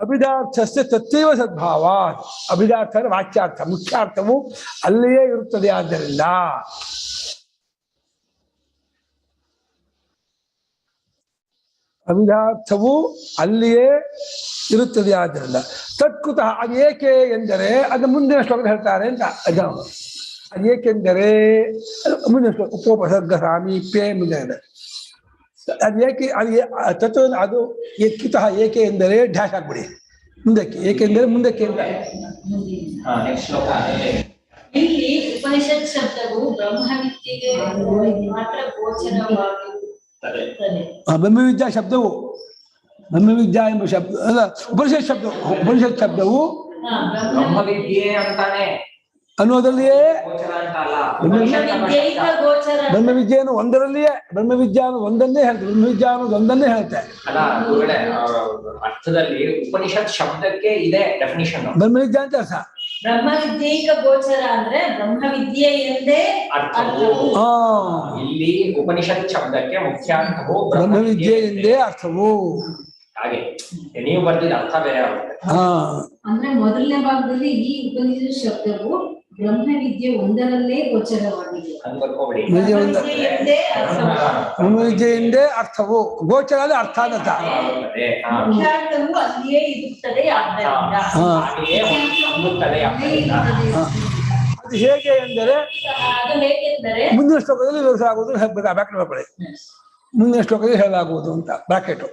ಅಭಿಧಾರ್ಥಸ್ಯ ತತ್ತೈವ ಸದ್ಭಾವ, ಅಭಿಧಾರ್ಥ ವಾಚ್ಯಾರ್ಥ ಮುಖ್ಯಾರ್ಥವು ಅಲ್ಲಿಯೇ ಇರುತ್ತದೆ. ಆದ್ದರಿಂದ ಅಭಿಧಾರ್ಥವು ಅಲ್ಲಿಯೇ ಇರುತ್ತದೆ. ಆದ್ದರಿಂದ ತತ್ಕುತಃ ಅದು ಏಕೆ ಎಂದರೆ ಅದು ಮುಂದಿನ ಶ್ಲೋಕ ಹೇಳ್ತಾರೆ ಅಂತ. ಅದು ಏಕೆಂದರೆ ಮುಂದಿನ ಶ್ಲೋಕ ಉಪೋಪಸರ್ಗ ಸಾಮೀಪ್ಯೆ ಮುಂದೆ ಅದು ಏಕೆ, ಅದು ಅದು ಕುತಃ ಏಕೆ ಎಂದರೆ ಡ್ಯಾಶ್ ಹಾಕ್ಬಿಡಿ ಮುಂದಕ್ಕೆ, ಏಕೆಂದರೆ ಮುಂದಕ್ಕೆ ಅಂತ.
ಇಲ್ಲಿ ಉಪನಿಷತ್ ಶಬ್ದವು ಬ್ರಹ್ಮವಿದ್ಯೆಗೆ ಮಾತ್ರ ಗೋಚರವಾಗಿರುತ್ತದೆ.
ಬ್ರಹ್ಮವಿದ್ಯಾ ಶಬ್ದವು, ಬ್ರಹ್ಮವಿದ್ಯಾ ಎಂಬ ಶಬ್ದ ಅಲ್ಲ, ಉಪನಿಷತ್ ಶಬ್ದವು
ಬ್ರಹ್ಮವಿದ್ಯೆ ಅಂತಾನೆ
ಅನ್ನೋದ್ರಲ್ಲಿಯೇ ಬ್ರಹ್ಮವಿದ್ಯೆಯನ್ನು ಒಂದನ್ನೇ ಹೇಳ್ತೆ, ಬ್ರಹ್ಮವಿದ್ಯಾ ಅನ್ನೋದು ಒಂದನ್ನೇ ಹೇಳ್ತೆ.
ಅರ್ಥದಲ್ಲಿ ಉಪನಿಷತ್ ಶಬ್ದಕ್ಕೆ ಇದೆ ಡೆಫಿನಿಷನ್.
ಬ್ರಹ್ಮವಿದ್ಯಾ ಅಂತ ಅರ್ಥ.
ಬ್ರಹ್ಮವಿದ್ಯೈಕ ಗೋಚರ ಅಂದ್ರೆ ಬ್ರಹ್ಮವಿದ್ಯೆ ಎಂದೇ ಅರ್ಥವು.
ಇಲ್ಲಿ ಉಪನಿಷತ್ ಶಬ್ದಕ್ಕೆ ಮುಖ್ಯಾರ್ಥವು
ಬ್ರಹ್ಮವಿದ್ಯೆ ಎಂದೇ ಅರ್ಥವು.
ಹಾಗೆ ನೀವು ಬರ್ದಿದ್ದ ಅರ್ಥ ಬೇರೆ ಆಗುತ್ತೆ.
ಅಂದ್ರೆ ಮೊದಲನೇ ಭಾಗದಲ್ಲಿ ಈ ಉಪನಿಷತ್ ಶಬ್ದವು ಬ್ರಹ್ಮವಿದ್ಯೆ ಒಂದರಲ್ಲೇ ಗೋಚರವಾಗಿದೆ.
ಬ್ರಹ್ಮವಿದ್ಯೆಯಿಂದೇ ಅರ್ಥವು, ಗೋಚರ ಅಂದ್ರೆ ಅರ್ಥ ಅಂತ.
ಮುಖ್ಯಾರ್ಥವು ಅಲ್ಲಿಯೇ ಇರುತ್ತದೆ.
ಅದು ಹೇಗೆ ಎಂದರೆ ಮುಂದಿನ ಶ್ಲೋಕದಲ್ಲಿ ವ್ಯವಸಾಯ ಆಗುವುದು, ಬ್ರಾಕೆಟ್ ಮಾಡ್ಕೊಳ್ಳಿ, ಮುಂದಿನ ಶ್ಲೋಕದಲ್ಲಿ ಹೇಳಲಾಗುವುದು ಅಂತ ಬ್ರಾಕೆಟ್.